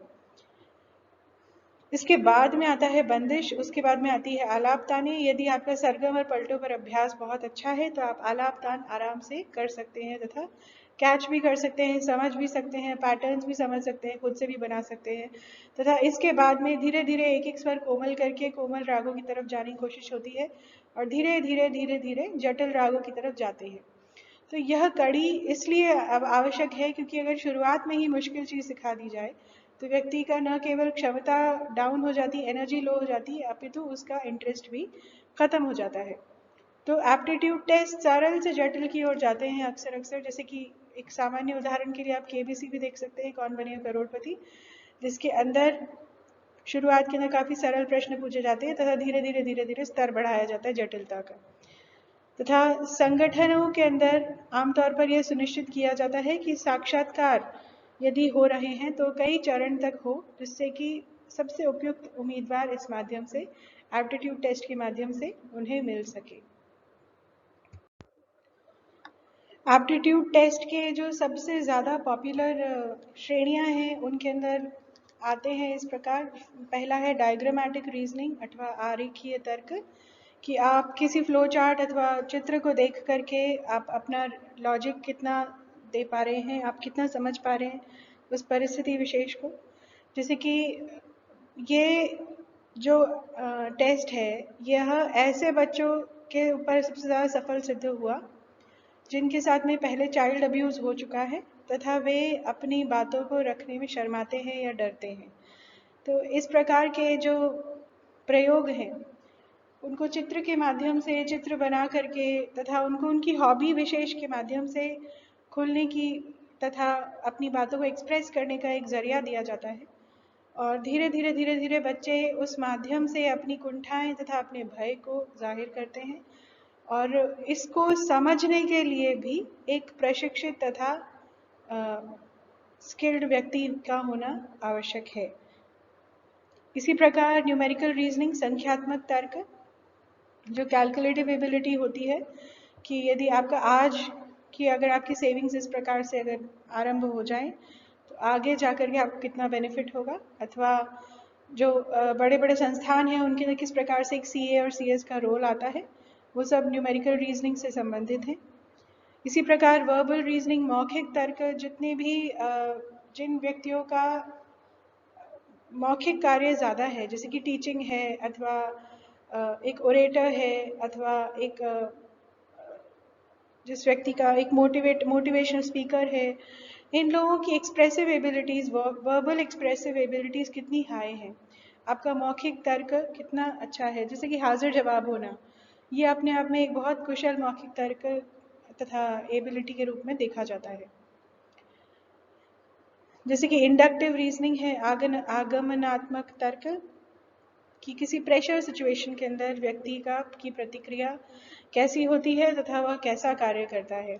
इसके बाद में आता है बंदिश, उसके बाद में आती है आलाप ताने। यदि आपका सरगम और पलटों पर अभ्यास बहुत अच्छा है तो आप आलाप तान आराम से कर सकते हैं तथा कैच भी कर सकते हैं, समझ भी सकते हैं, पैटर्न्स भी समझ सकते हैं, खुद से भी बना सकते हैं तथा इसके बाद में धीरे धीरे एक एक स्वर कोमल करके कोमल रागों की तरफ जाने की कोशिश होती है और धीरे धीरे धीरे धीरे जटिल रागों की तरफ जाते हैं। तो यह कड़ी इसलिए अब आवश्यक है क्योंकि अगर शुरुआत में ही मुश्किल चीज़ सिखा दी जाए तो व्यक्ति का न केवल क्षमता डाउन हो जाती, एनर्जी लो हो जाती है, अपितु उसका इंटरेस्ट भी खत्म हो जाता है। तो एप्टीट्यूड टेस्ट सरल से जटिल की ओर जाते हैं अक्सर, जैसे कि एक सामान्य उदाहरण के लिए आप केबीसी भी देख सकते हैं, कौन बनेगा करोड़पति, जिसके अंदर शुरुआत के अंदर काफ़ी सरल प्रश्न पूछे जाते हैं तथा धीरे धीरे धीरे धीरे स्तर बढ़ाया जाता है जटिलता का। तथा संगठनों के अंदर आमतौर पर यह सुनिश्चित किया जाता है कि साक्षात्कार यदि हो रहे हैं तो कई चरण तक हो, जिससे कि सबसे उपयुक्त उम्मीदवार इस माध्यम से, एप्टीट्यूड टेस्ट के माध्यम से उन्हें मिल सके। एप्टीट्यूड टेस्ट के जो सबसे ज़्यादा पॉपुलर श्रेणियां हैं उनके अंदर आते हैं इस प्रकार। पहला है डायग्रामेटिक रीजनिंग अथवा आरेखीय तर्क, कि आप किसी फ्लो चार्ट अथवा चित्र को देख करके आप अपना लॉजिक कितना दे पा रहे हैं, आप कितना समझ पा रहे हैं उस परिस्थिति विशेष को। जैसे कि ये जो टेस्ट है यह ऐसे बच्चों के ऊपर सबसे ज़्यादा सफल सिद्ध हुआ जिनके साथ में पहले चाइल्ड अब्यूज़ हो चुका है तथा वे अपनी बातों को रखने में शर्माते हैं या डरते हैं। तो इस प्रकार के जो प्रयोग हैं उनको चित्र के माध्यम से, चित्र बना करके तथा उनको उनकी हॉबी विशेष के माध्यम से खुलने की तथा अपनी बातों को एक्सप्रेस करने का एक जरिया दिया जाता है और धीरे धीरे धीरे धीरे बच्चे उस माध्यम से अपनी कुंठाएं तथा अपने भय को जाहिर करते हैं और इसको समझने के लिए भी एक प्रशिक्षित तथा स्किल्ड व्यक्ति का होना आवश्यक है। इसी प्रकार न्यूमेरिकल रीजनिंग, संख्यात्मक तर्क, जो कैलकुलेटिव एबिलिटी होती है कि यदि आपका आज की अगर आपकी सेविंग्स इस प्रकार से अगर आरंभ हो जाए तो आगे जाकर के आपको कितना बेनिफिट होगा, अथवा जो बड़े बड़े संस्थान हैं उनके अंदर किस प्रकार से एक सीए और सीएस का रोल आता है, वो सब न्यूमेरिकल रीजनिंग से संबंधित हैं। इसी प्रकार वर्बल रीजनिंग, मौखिक तर्क, जितने भी जिन व्यक्तियों का मौखिक कार्य ज़्यादा है, जैसे कि टीचिंग है अथवा एक ओरेटर है अथवा एक जिस व्यक्ति का एक मोटिवेशनल स्पीकर है, इन लोगों की expressive abilities, verbal expressive abilities कितनी हाई है, आपका मौखिक तर्क कितना अच्छा है, जैसे कि हाजिर जवाब होना, ये अपने आप में एक बहुत कुशल मौखिक तर्क तथा एबिलिटी के रूप में देखा जाता है। जैसे कि इंडक्टिव रीजनिंग है, आगमनात्मक तर्क, कि किसी प्रेशर सिचुएशन के अंदर व्यक्ति की प्रतिक्रिया कैसी होती है तथा वह कैसा कार्य करता है।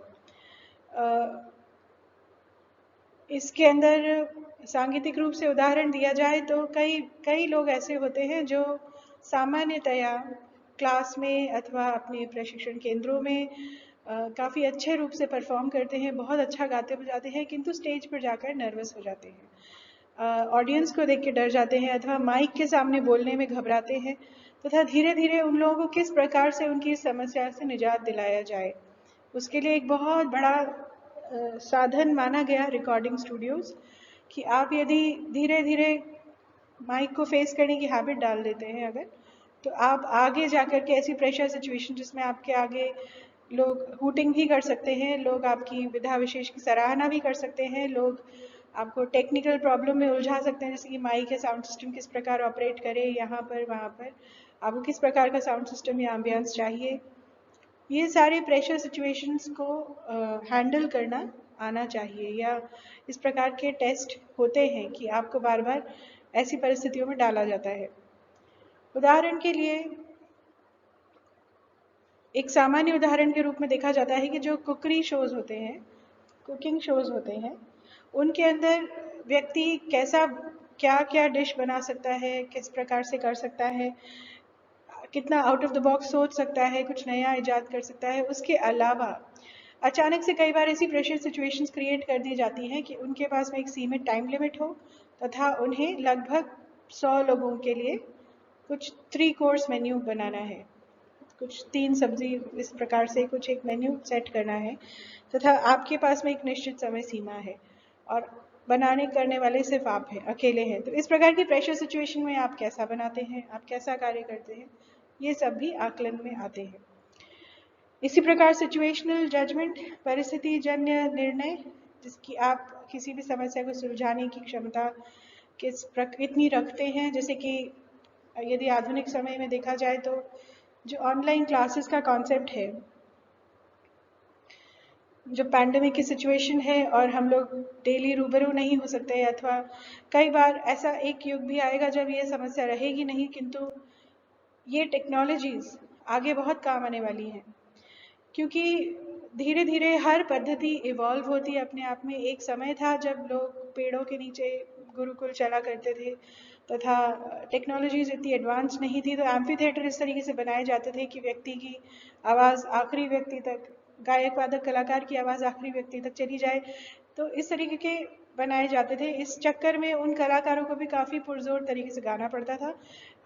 इसके अंदर सांगीतिक रूप से उदाहरण दिया जाए तो कई लोग ऐसे होते हैं जो सामान्यतया क्लास में अथवा अपने प्रशिक्षण केंद्रों में काफ़ी अच्छे रूप से परफॉर्म करते हैं, बहुत अच्छा गाते बजाते हैं, किंतु स्टेज पर जाकर नर्वस हो जाते हैं, ऑडियंस को देख के डर जाते हैं अथवा माइक के सामने बोलने में घबराते हैं, तथा धीरे धीरे उन लोगों को किस प्रकार से उनकी समस्या से निजात दिलाया जाए, उसके लिए एक बहुत बड़ा साधन माना गया रिकॉर्डिंग स्टूडियोज, कि आप यदि धीरे धीरे माइक को फेस करने की हैबिट डाल देते हैं अगर, तो आप आगे जाकर के ऐसी प्रेशर सिचुएशन जिसमें आपके आगे लोग हूटिंग भी कर सकते हैं, लोग आपकी विधा विशेष की सराहना भी कर सकते हैं, लोग आपको टेक्निकल प्रॉब्लम में उलझा सकते हैं, जैसे कि माइक या साउंड सिस्टम किस प्रकार ऑपरेट करे, यहाँ पर वहाँ पर आपको किस प्रकार का साउंड सिस्टम या एम्बियंस चाहिए, ये सारे प्रेशर सिचुएशंस को हैंडल करना आना चाहिए, या इस प्रकार के टेस्ट होते हैं कि आपको बार बार ऐसी परिस्थितियों में डाला जाता है। उदाहरण के लिए एक सामान्य उदाहरण के रूप में देखा जाता है कि जो कुकरी शोज होते हैं, कुकिंग शोज होते हैं, उनके अंदर व्यक्ति कैसा क्या क्या डिश बना सकता है, किस प्रकार से कर सकता है, कितना आउट ऑफ द बॉक्स सोच सकता है, कुछ नया इजाद कर सकता है। उसके अलावा अचानक से कई बार ऐसी प्रेशर सिचुएशंस क्रिएट कर दी जाती हैं कि उनके पास में एक सीमित टाइम लिमिट हो तथा उन्हें लगभग 100 लोगों के लिए कुछ 3 कोर्स मेन्यू बनाना है, कुछ 3 सब्जी, इस प्रकार से कुछ एक मेन्यू सेट करना है, तथा आपके पास में एक निश्चित समय सीमा है और बनाने करने वाले सिर्फ आप हैं, अकेले हैं। तो इस प्रकार की प्रेशर सिचुएशन में आप कैसा बनाते हैं, आप कैसा कार्य करते हैं, ये सब भी आकलन में आते हैं। इसी प्रकार सिचुएशनल जजमेंट, परिस्थिति जन्य निर्णय, जिसकी आप किसी भी समस्या को सुलझाने की क्षमता कितनी रखते हैं, जैसे कि यदि आधुनिक समय में देखा जाए तो जो ऑनलाइन क्लासेस का कॉन्सेप्ट है, जो पैंडेमिक की सिचुएशन है और हम लोग डेली रूबरू नहीं हो सकते, अथवा कई बार ऐसा एक युग भी आएगा जब ये समस्या रहेगी नहीं, किंतु ये टेक्नोलॉजीज आगे बहुत काम आने वाली हैं, क्योंकि धीरे धीरे हर पद्धति इवॉल्व होती है अपने आप में। एक समय था जब लोग पेड़ों के नीचे गुरुकुल चला करते थे तथा टेक्नोलॉजीज इतनी एडवांस नहीं थी, तो एम्फी थिएटर इस तरीके से बनाए जाते थे कि व्यक्ति की आवाज़ आखिरी व्यक्ति तक, गायक वादक कलाकार की आवाज़ आखिरी व्यक्ति तक चली जाए, तो इस तरीके के बनाए जाते थे। इस चक्कर में उन कलाकारों को भी काफ़ी पुरजोर तरीके से गाना पड़ता था,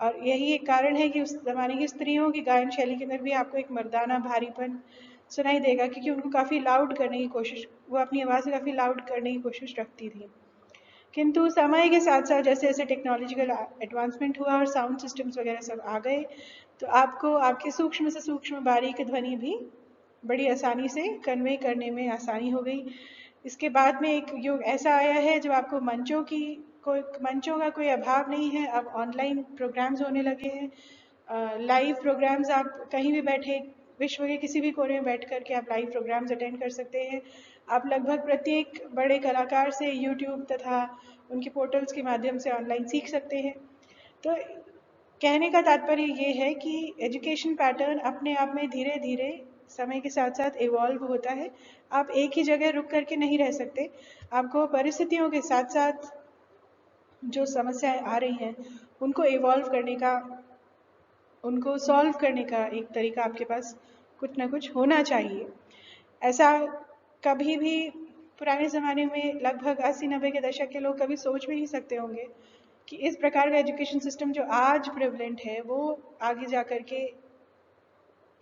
और यही एक कारण है कि उस ज़माने की स्त्रियों की गायन शैली के अंदर भी आपको एक मर्दाना भारीपन सुनाई देगा, क्योंकि उनको काफ़ी लाउड करने की कोशिश, वो अपनी आवाज़ काफ़ी लाउड करने की कोशिश रखती थी। किंतु समय के साथ साथ जैसे जैसे टेक्नोलॉजिकल एडवांसमेंट हुआ और साउंड सिस्टम्स वगैरह सब आ गए, तो आपको आपके सूक्ष्म से सूक्ष्म बारीक ध्वनि भी बड़ी आसानी से कन्वे करने में आसानी हो गई। इसके बाद में एक युग ऐसा आया है जब आपको मंचों का कोई अभाव नहीं है, अब ऑनलाइन प्रोग्राम्स होने लगे हैं, लाइव प्रोग्राम्स आप कहीं भी बैठे विश्व के किसी भी कोने में बैठ करके आप लाइव प्रोग्राम्स अटेंड कर सकते हैं। आप लगभग प्रत्येक बड़े कलाकार से यूट्यूब तथा उनके पोर्टल्स के माध्यम से ऑनलाइन सीख सकते हैं। तो कहने का तात्पर्य ये है कि एजुकेशन पैटर्न अपने आप में धीरे धीरे समय के साथ साथ इवॉल्व होता है। आप एक ही जगह रुक करके नहीं रह सकते, आपको परिस्थितियों के साथ साथ जो समस्याएं आ रही हैं उनको इवॉल्व करने का, उनको सॉल्व करने का एक तरीका आपके पास कुछ ना कुछ होना चाहिए। ऐसा कभी भी पुराने ज़माने में लगभग 80-90 के दशक के लोग कभी सोच भी नहीं सकते होंगे कि इस प्रकार का एजुकेशन सिस्टम जो आज प्रेवलेंट है वो आगे जा कर के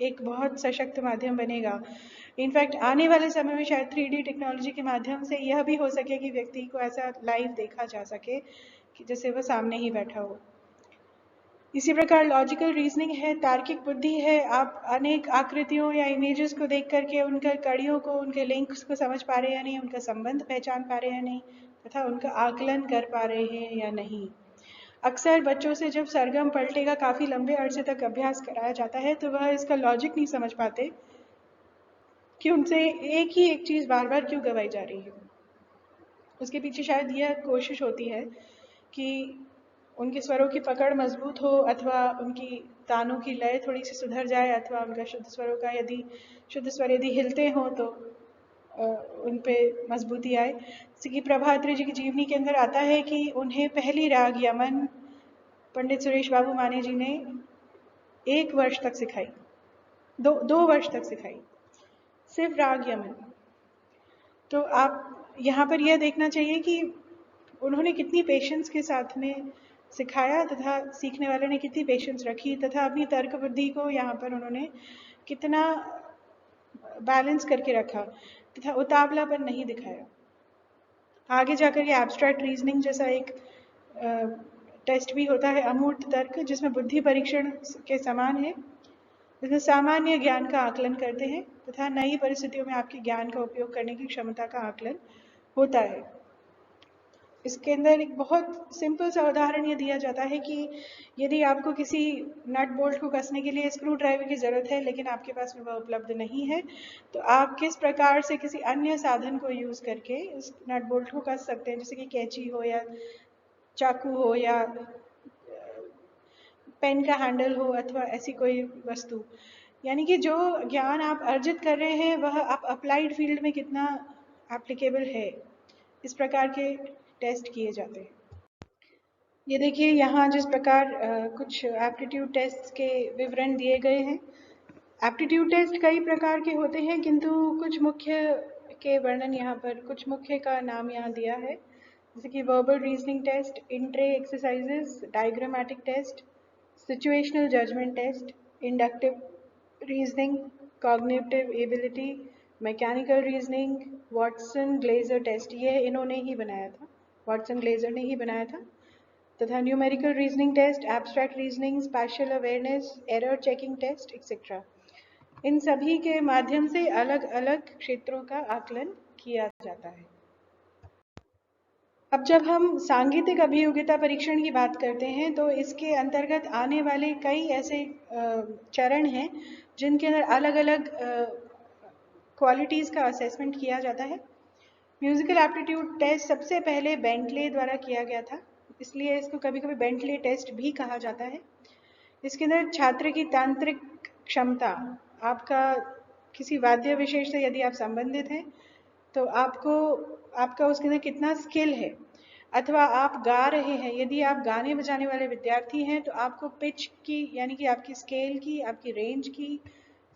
एक बहुत सशक्त माध्यम बनेगा। इनफैक्ट आने वाले समय में शायद 3D टेक्नोलॉजी के माध्यम से यह भी हो सके कि व्यक्ति को ऐसा लाइव देखा जा सके कि जैसे वह सामने ही बैठा हो। इसी प्रकार लॉजिकल रीजनिंग है, तार्किक बुद्धि है। आप अनेक आकृतियों या इमेजेस को देख करके उनके कड़ियों को, उनके लिंक्स को समझ पा रहे हैं या नहीं, उनका संबंध पहचान पा रहे हैं या नहीं, तथा उनका आकलन कर पा रहे हैं या नहीं। अक्सर बच्चों से जब सरगम पलटे का काफ़ी लंबे अरसे तक अभ्यास कराया जाता है तो वह इसका लॉजिक नहीं समझ पाते कि उनसे एक ही एक चीज़ बार बार क्यों गवाई जा रही है। उसके पीछे शायद यह कोशिश होती है कि उनके स्वरों की पकड़ मजबूत हो, अथवा उनकी तानों की लय थोड़ी सी सुधर जाए, अथवा उनका शुद्ध स्वर यदि हिलते हों तो उन पे मजबूती आए। जैसे कि प्रभात्री जी की जीवनी के अंदर आता है कि उन्हें पहली राग यमन पंडित सुरेश बाबू माने जी ने 1 वर्ष तक सिखाई, 2 वर्ष तक सिखाई, सिर्फ राग यमन। तो आप यहाँ पर यह देखना चाहिए कि उन्होंने कितनी पेशेंस के साथ में सिखाया, तथा सीखने वाले ने कितनी पेशेंस रखी, तथा अपनी तर्क बुद्धि को यहाँ पर उन्होंने कितना बैलेंस करके रखा, तथा उतावलापन नहीं दिखाया। आगे जाकर ये एब्स्ट्रैक्ट रीजनिंग जैसा एक टेस्ट भी होता है, अमूर्त तर्क, जिसमें बुद्धि परीक्षण के समान है, जिसमें सामान्य ज्ञान का आकलन करते हैं तथा नई परिस्थितियों में आपके ज्ञान का उपयोग करने की क्षमता का आकलन होता है। इसके अंदर एक बहुत सिंपल सा उदाहरण ये दिया जाता है कि यदि आपको किसी नट बोल्ट को कसने के लिए स्क्रू ड्राइवर की ज़रूरत है लेकिन आपके पास में वह उपलब्ध नहीं है, तो आप किस प्रकार से किसी अन्य साधन को यूज़ करके उस नट बोल्ट को कस सकते हैं, जैसे कि कैंची हो या चाकू हो या पेन का हैंडल हो, अथवा ऐसी कोई वस्तु। यानी कि जो ज्ञान आप अर्जित कर रहे हैं वह आप अप्लाइड फील्ड में कितना एप्लीकेबल है, इस प्रकार के टेस्ट किए जाते हैं। ये देखिए यहाँ जिस प्रकार कुछ एप्टीट्यूड टेस्ट के विवरण दिए गए हैं। एप्टीट्यूड टेस्ट कई प्रकार के होते हैं, किंतु कुछ मुख्य के वर्णन यहाँ पर, कुछ मुख्य का नाम यहाँ दिया है, जैसे कि verbal reasoning test, in tray exercises, diagrammatic test, situational judgement test, inductive reasoning, cognitive ability, mechanical reasoning, Watson Glaser test, ये इन्होंने ही बनाया था, वॉटसन ग्लेजर ने ही बनाया था, तथा numerical reasoning test, abstract reasoning, spatial awareness, error checking test etcetera. इन सभी के माध्यम से अलग अलग क्षेत्रों का आकलन किया जाता है। अब जब हम सांगीतिक अभियोग्यता परीक्षण की बात करते हैं तो इसके अंतर्गत आने वाले कई ऐसे चरण हैं जिनके अंदर अलग अलग क्वालिटीज़ का असेसमेंट किया जाता है। म्यूजिकल एप्टीट्यूड टेस्ट सबसे पहले बेंटले द्वारा किया गया था, इसलिए इसको कभी कभी बेंटले टेस्ट भी कहा जाता है। इसके अंदर छात्र की तांत्रिक क्षमता, आपका किसी वाद्य विशेष से यदि आप संबंधित हैं तो आपका उसके अंदर कितना स्किल है, अथवा आप गा रहे हैं, यदि आप गाने बजाने वाले विद्यार्थी हैं तो आपको पिच की, यानी कि आपकी स्केल की, आपकी रेंज की,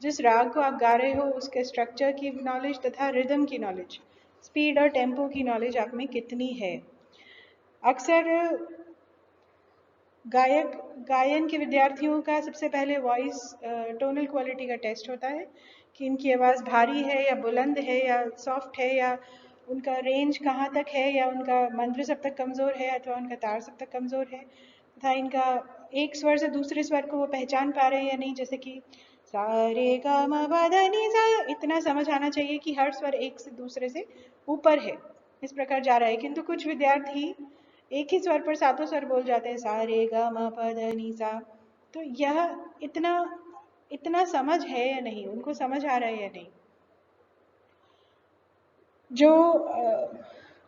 जिस राग को आप गा रहे हो उसके स्ट्रक्चर की नॉलेज तथा रिदम की नॉलेज, स्पीड और टेम्पो की नॉलेज आप में कितनी है। अक्सर गायन के विद्यार्थियों का सबसे पहले वॉइस टोनल क्वालिटी का टेस्ट होता है कि इनकी आवाज़ भारी है या बुलंद है या सॉफ्ट है, या उनका रेंज कहाँ तक है, या उनका मंद्र सब तक कमज़ोर है अथवा उनका तार सब तक कमज़ोर है, तथा इनका एक स्वर से दूसरे स्वर को वो पहचान पा रहे हैं या नहीं। जैसे कि सा रे गा मा पा धा नी सा, इतना समझ आना चाहिए कि हर स्वर एक से दूसरे से ऊपर है, इस प्रकार जा रहा है। किंतु कुछ विद्यार्थी एक ही स्वर पर सातों स्वर बोल जाते हैं, सा रे गा मा पा धा नी सा। तो यह इतना समझ है या नहीं, उनको समझ आ रहा है या नहीं। जो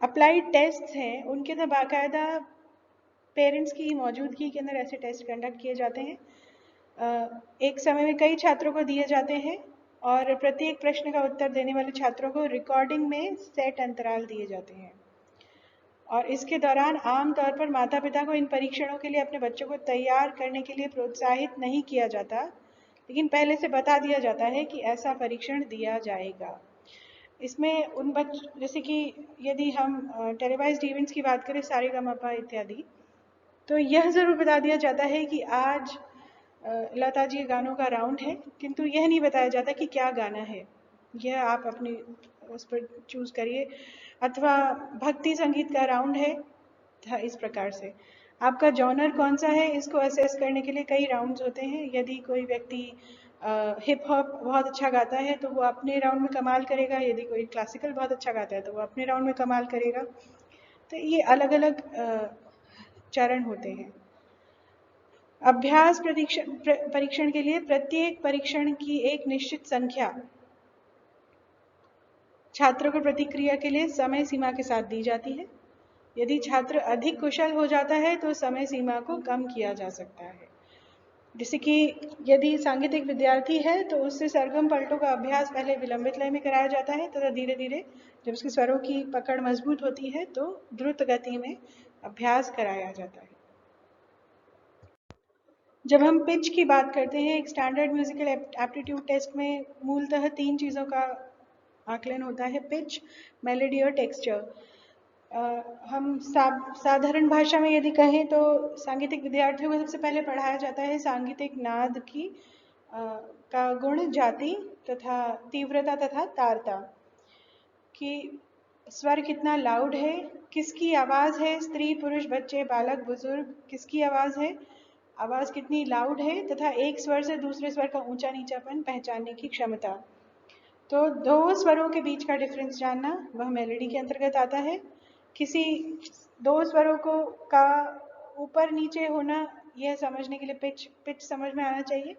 अप्लाइड टेस्ट हैं उनके अंदर बाकायदा पेरेंट्स की मौजूदगी के अंदर ऐसे टेस्ट कंडक्ट किए जाते हैं। एक समय में कई छात्रों को दिए जाते हैं और प्रत्येक प्रश्न का उत्तर देने वाले छात्रों को रिकॉर्डिंग में सेट अंतराल दिए जाते हैं। और इसके दौरान आमतौर पर माता पिता को इन परीक्षणों के लिए अपने बच्चों को तैयार करने के लिए प्रोत्साहित नहीं किया जाता, लेकिन पहले से बता दिया जाता है कि ऐसा परीक्षण दिया जाएगा। इसमें उन जैसे कि यदि हम टेलीवाइज्ड इवेंट्स की बात करें, सारेगामापा इत्यादि, तो यह ज़रूर बता दिया जाता है कि आज लता जी गानों का राउंड है, किंतु यह नहीं बताया जाता कि क्या गाना है, यह आप अपनी उस पर चूज करिए। अथवा भक्ति संगीत का राउंड है, इस प्रकार से आपका जॉनर कौन सा है, इसको असेस करने के लिए कई राउंड्स होते हैं। यदि कोई व्यक्ति हिप हॉप बहुत अच्छा गाता है तो वो अपने राउंड में कमाल करेगा, यदि कोई क्लासिकल बहुत अच्छा गाता है तो वो अपने राउंड में कमाल करेगा। तो ये अलग अलग चरण होते हैं। अभ्यास परीक्षण के लिए प्रत्येक परीक्षण की एक निश्चित संख्या छात्रों को प्रतिक्रिया के लिए समय सीमा के साथ दी जाती है। यदि छात्र अधिक कुशल हो जाता है तो समय सीमा को कम किया जा सकता है। जैसे कि यदि सांगीतिक विद्यार्थी है तो उससे सरगम पलटों का अभ्यास पहले विलंबित लय में कराया जाता है तथा धीरे धीरे जब उसके स्वरों की पकड़ मजबूत होती है तो द्रुत गति में अभ्यास कराया जाता है। जब हम पिच की बात करते हैं, एक स्टैंडर्ड म्यूजिकल एप्टीट्यूड टेस्ट में मूलतः 3 चीज़ों का आकलन होता है: पिच, मेलोडी और टेक्सचर। हम साधारण भाषा में यदि कहें तो सांगीतिक विद्यार्थियों को सबसे पहले पढ़ाया जाता है सांगीतिक नाद की का गुण, जाति तथा तीव्रता तथा तारता, कि स्वर कितना लाउड है, किसकी आवाज़ है, स्त्री पुरुष बच्चे बालक बुजुर्ग किसकी आवाज़ है, आवाज़ कितनी लाउड है, तथा एक स्वर से दूसरे स्वर का ऊंचा नीचापन पहचानने की क्षमता। तो 2 स्वरों के बीच का डिफरेंस जानना वह मेलोडी के अंतर्गत आता है। किसी 2 स्वरों को का ऊपर नीचे होना यह समझने के लिए पिच समझ में आना चाहिए,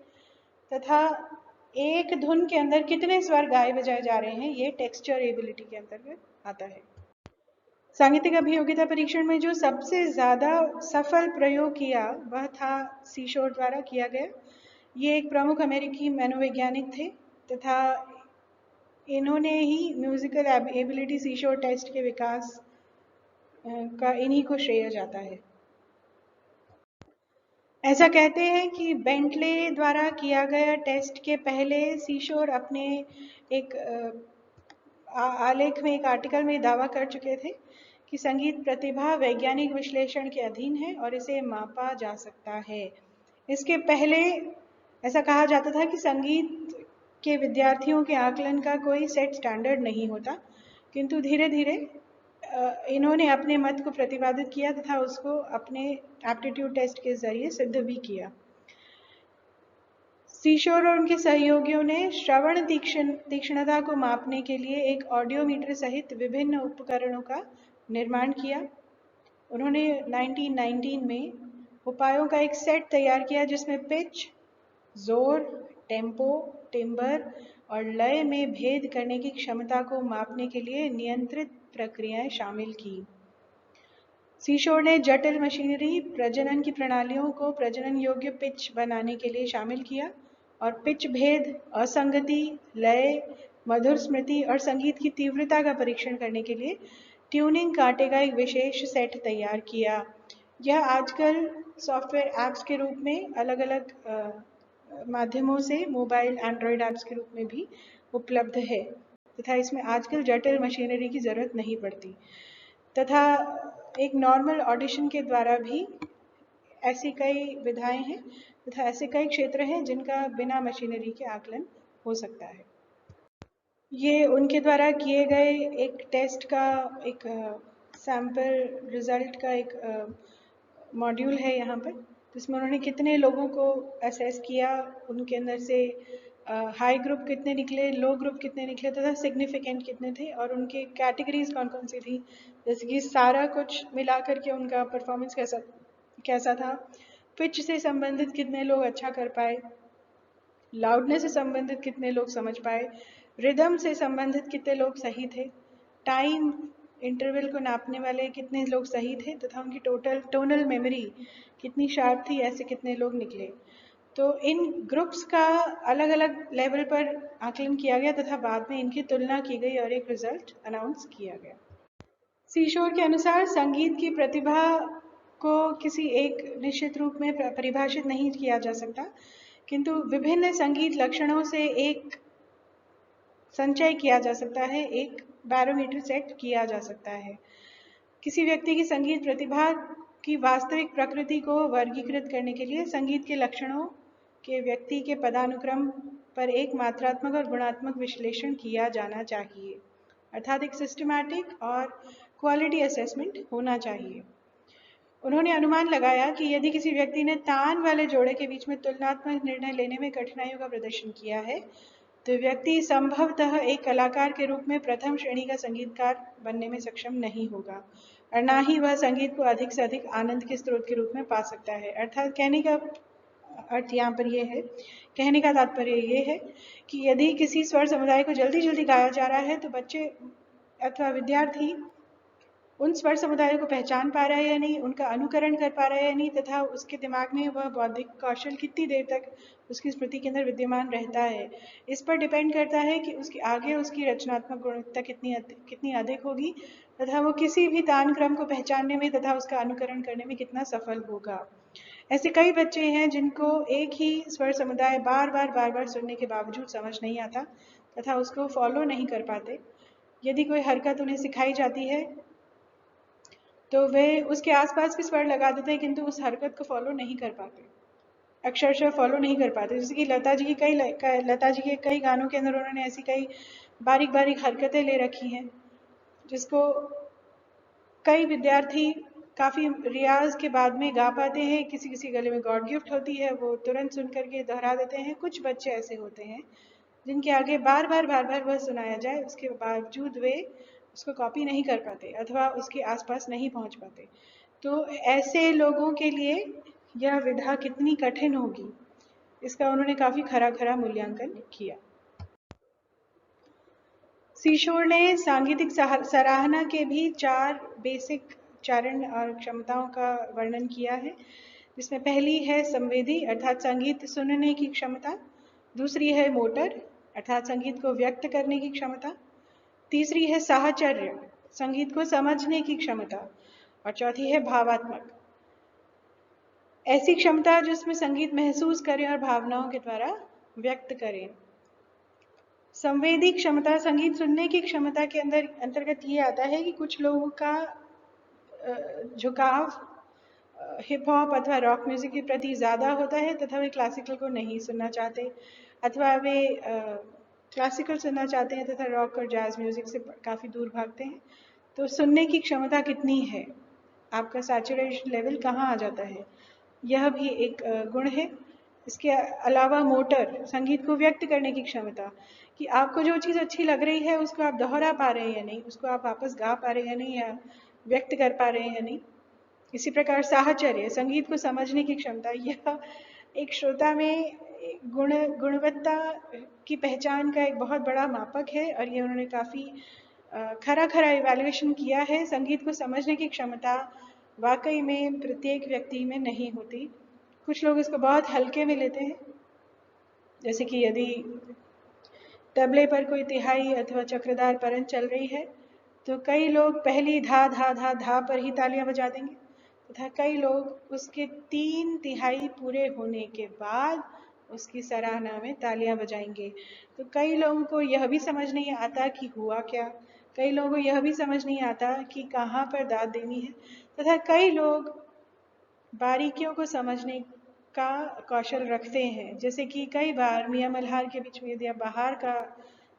तथा एक धुन के अंदर कितने स्वर गाए बजाए जा रहे हैं ये टेक्सचर एबिलिटी के अंतर्गत आता है। सांगीतिक अभियोगिता परीक्षण में जो सबसे ज़्यादा सफल प्रयोग किया वह था सीशोर द्वारा किया गया। ये एक प्रमुख अमेरिकी मनोवैज्ञानिक थे तथा इन्होंने ही म्यूजिकल एबिलिटी सीशोर टेस्ट के विकास का इन्हीं को श्रेय जाता है। ऐसा कहते हैं कि बेंटले द्वारा किया गया टेस्ट के पहले सीशोर अपने एक आलेख में, एक आर्टिकल में दावा कर चुके थे कि संगीत प्रतिभा वैज्ञानिक विश्लेषण के अधीन है और इसे मापा जा सकता है। इसके पहले ऐसा कहा जाता था कि संगीत के विद्यार्थियों के आकलन का कोई सेट स्टैंडर्ड नहीं होता, किंतु धीरे धीरे इन्होंने अपने मत को प्रतिपादित किया तथा उसको अपने एप्टीट्यूड टेस्ट के जरिए सिद्ध भी किया। सीशोर और उनके सहयोगियों ने श्रवण तीक्ष्णता को मापने के लिए एक ऑडियोमीटर सहित विभिन्न उपकरणों का निर्माण किया। उन्होंने 1919 में उपायों का एक सेट तैयार किया जिसमें पिच, जोर, टेम्पो, टिम्बर और लय में भेद करने की क्षमता को मापने के लिए नियंत्रित प्रक्रियाएं शामिल की। सीशोर ने जटिल मशीनरी प्रजनन की प्रणालियों को प्रजनन योग्य पिच बनाने के लिए शामिल किया और पिच भेद, असंगति, लय, मधुर स्मृति और संगीत की तीव्रता का परीक्षण करने के लिए ट्यूनिंग कांटे का एक विशेष सेट तैयार किया। यह आजकल सॉफ्टवेयर ऐप्स के रूप में अलग अलग माध्यमों से मोबाइल एंड्रॉयड ऐप्स के रूप में भी उपलब्ध है तथा इसमें आजकल जटिल मशीनरी की ज़रूरत नहीं पड़ती, तथा एक नॉर्मल ऑडिशन के द्वारा भी ऐसी कई विधाएं हैं तथा ऐसे कई क्षेत्र हैं जिनका बिना मशीनरी के आकलन हो सकता है। ये उनके द्वारा किए गए एक टेस्ट का एक सैंपल रिजल्ट का एक मॉड्यूल है यहाँ पर, जिसमें उन्होंने कितने लोगों को असेस किया, उनके अंदर से हाई ग्रुप कितने निकले, लो ग्रुप कितने निकले तथा सिग्निफिकेंट कितने थे और उनके कैटेगरीज कौन कौन सी थी। जैसे कि सारा कुछ मिला करके उनका परफॉर्मेंस कैसा था, पिच से संबंधित कितने लोग अच्छा कर पाए, लाउडनेस से संबंधित कितने लोग समझ पाए, रिदम से संबंधित कितने लोग सही थे, टाइम इंटरवल को नापने वाले कितने लोग सही थे तथा उनकी टोनल मेमोरी कितनी शार्प थी, ऐसे कितने लोग निकले। तो इन ग्रुप्स का अलग अलग लेवल पर आकलन किया गया तथा बाद में इनकी तुलना की गई और एक रिजल्ट अनाउंस किया गया। सीशोर के अनुसार संगीत की प्रतिभा को किसी एक निश्चित रूप में परिभाषित नहीं किया जा सकता, किंतु विभिन्न संगीत लक्षणों से एक संचय किया जा सकता है, एक बैरोमीटर सेट किया जा सकता है। किसी व्यक्ति की संगीत प्रतिभा की वास्तविक प्रकृति को वर्गीकृत करने के लिए संगीत के लक्षणों के व्यक्ति के पदानुक्रम पर एक मात्रात्मक और गुणात्मक विश्लेषण किया जाना चाहिए, अर्थात एक सिस्टमैटिक और क्वालिटी असेसमेंट होना चाहिए। उन्होंने अनुमान लगाया कि यदि किसी व्यक्ति ने तान वाले जोड़े के बीच में तुलनात्मक निर्णय लेने में कठिनाइयों का प्रदर्शन किया है, तो व्यक्ति संभवतः एक कलाकार के रूप में प्रथम श्रेणी का संगीतकार बनने में सक्षम नहीं होगा और ना ही वह संगीत को अधिक से अधिक आनंद के स्रोत के रूप में पा सकता है। अर्थात कहने का अर्थ यहाँ पर ये है, कहने का तात्पर्य ये है कि यदि किसी स्वर समुदाय को जल्दी जल्दी गाया जा रहा है तो बच्चे अथवा विद्यार्थी उन स्वर समुदायों को पहचान पा रहा है या नहीं, उनका अनुकरण कर पा रहा है या नहीं, तथा उसके दिमाग में वह बौद्धिक कौशल कितनी देर तक उसकी स्मृति के अंदर विद्यमान रहता है। इस पर डिपेंड करता है कि उसके आगे उसकी रचनात्मक गुणवत्ता कितनी अधिक होगी तथा वो किसी भी तान क्रम को पहचानने में तथा उसका अनुकरण करने में कितना सफल होगा। ऐसे कई बच्चे हैं जिनको एक ही स्वर समुदाय बार बार सुनने के बावजूद समझ नहीं आता तथा उसको फॉलो नहीं कर पाते। यदि कोई हरकत उन्हें सिखाई जाती है तो वे उसके आसपास भी स्वर लगा देते हैं, किंतु उस हरकत को फॉलो नहीं कर पाते, अक्षरशः फॉलो नहीं कर पाते। जैसे कि लता जी के कई गानों के अंदर उन्होंने ऐसी कई बारीक बारीक हरकतें ले रखी हैं जिसको कई विद्यार्थी काफ़ी रियाज के बाद में गा पाते हैं। किसी किसी गले में गॉड गिफ्ट होती है, वो तुरंत सुन करके दोहरा देते हैं। कुछ बच्चे ऐसे होते हैं जिनके आगे बार बार वह सुनाया जाए, उसके बावजूद वे उसको कॉपी नहीं कर पाते अथवा उसके आसपास नहीं पहुंच पाते। तो ऐसे लोगों के लिए यह विधा कितनी कठिन होगी, इसका उन्होंने काफ़ी खरा मूल्यांकन किया। सीशोर ने सांगीतिक सराहना के भी 4 बेसिक चरण और क्षमताओं का वर्णन किया है, जिसमें पहली है संवेदी अर्थात संगीत सुनने की क्षमता, दूसरी है मोटर अर्थात संगीत को व्यक्त करने की क्षमता, तीसरी है साहचर्य संगीत को समझने की क्षमता और चौथी है भावात्मक, ऐसी क्षमता जिसमें संगीत महसूस करें और भावनाओं के द्वारा व्यक्त करें। संवेदी क्षमता संगीत सुनने की क्षमता के अंतर्गत ये आता है कि कुछ लोगों का झुकाव हिप हॉप अथवा रॉक म्यूजिक के प्रति ज़्यादा होता है तथा वे क्लासिकल को नहीं सुनना चाहते अथवा वे क्लासिकल सुनना चाहते हैं तथा रॉक और जैज़ म्यूजिक से काफ़ी दूर भागते हैं। तो सुनने की क्षमता कितनी है, आपका सैचुरेशन लेवल कहाँ आ जाता है, यह भी एक गुण है। इसके अलावा मोटर संगीत को व्यक्त करने की क्षमता, कि आपको जो चीज़ अच्छी लग रही है उसको आप दोहरा पा रहे हैं या नहीं, उसको आप वापस गा पा रहे हैं या नहीं, या व्यक्त कर पा रहे हैं या नहीं। इसी प्रकार साहचर्य संगीत को समझने की क्षमता, यह एक श्रोता में गुणवत्ता की पहचान का एक बहुत बड़ा मापक है और ये उन्होंने काफ़ी खरा इवैल्यूएशन किया है। संगीत को समझने की क्षमता वाकई में प्रत्येक व्यक्ति में नहीं होती। कुछ लोग इसको बहुत हल्के में लेते हैं, जैसे कि यदि तबले पर कोई तिहाई अथवा चक्रधार परन चल रही है तो कई लोग पहली धा धा धा धा पर ही तालियां बजा देंगे तथा कई लोग उसके 3 तिहाई पूरे होने के बाद उसकी सराहना में तालियां बजाएंगे। तो कई लोगों को यह भी समझ नहीं आता कि हुआ क्या, कई लोगों को यह भी समझ नहीं आता कि कहाँ पर दाद देनी है तथा कई लोग बारीकियों को समझने का कौशल रखते हैं। जैसे कि कई बार मियाँ मल्हार के बीच में यदि आप बाहर का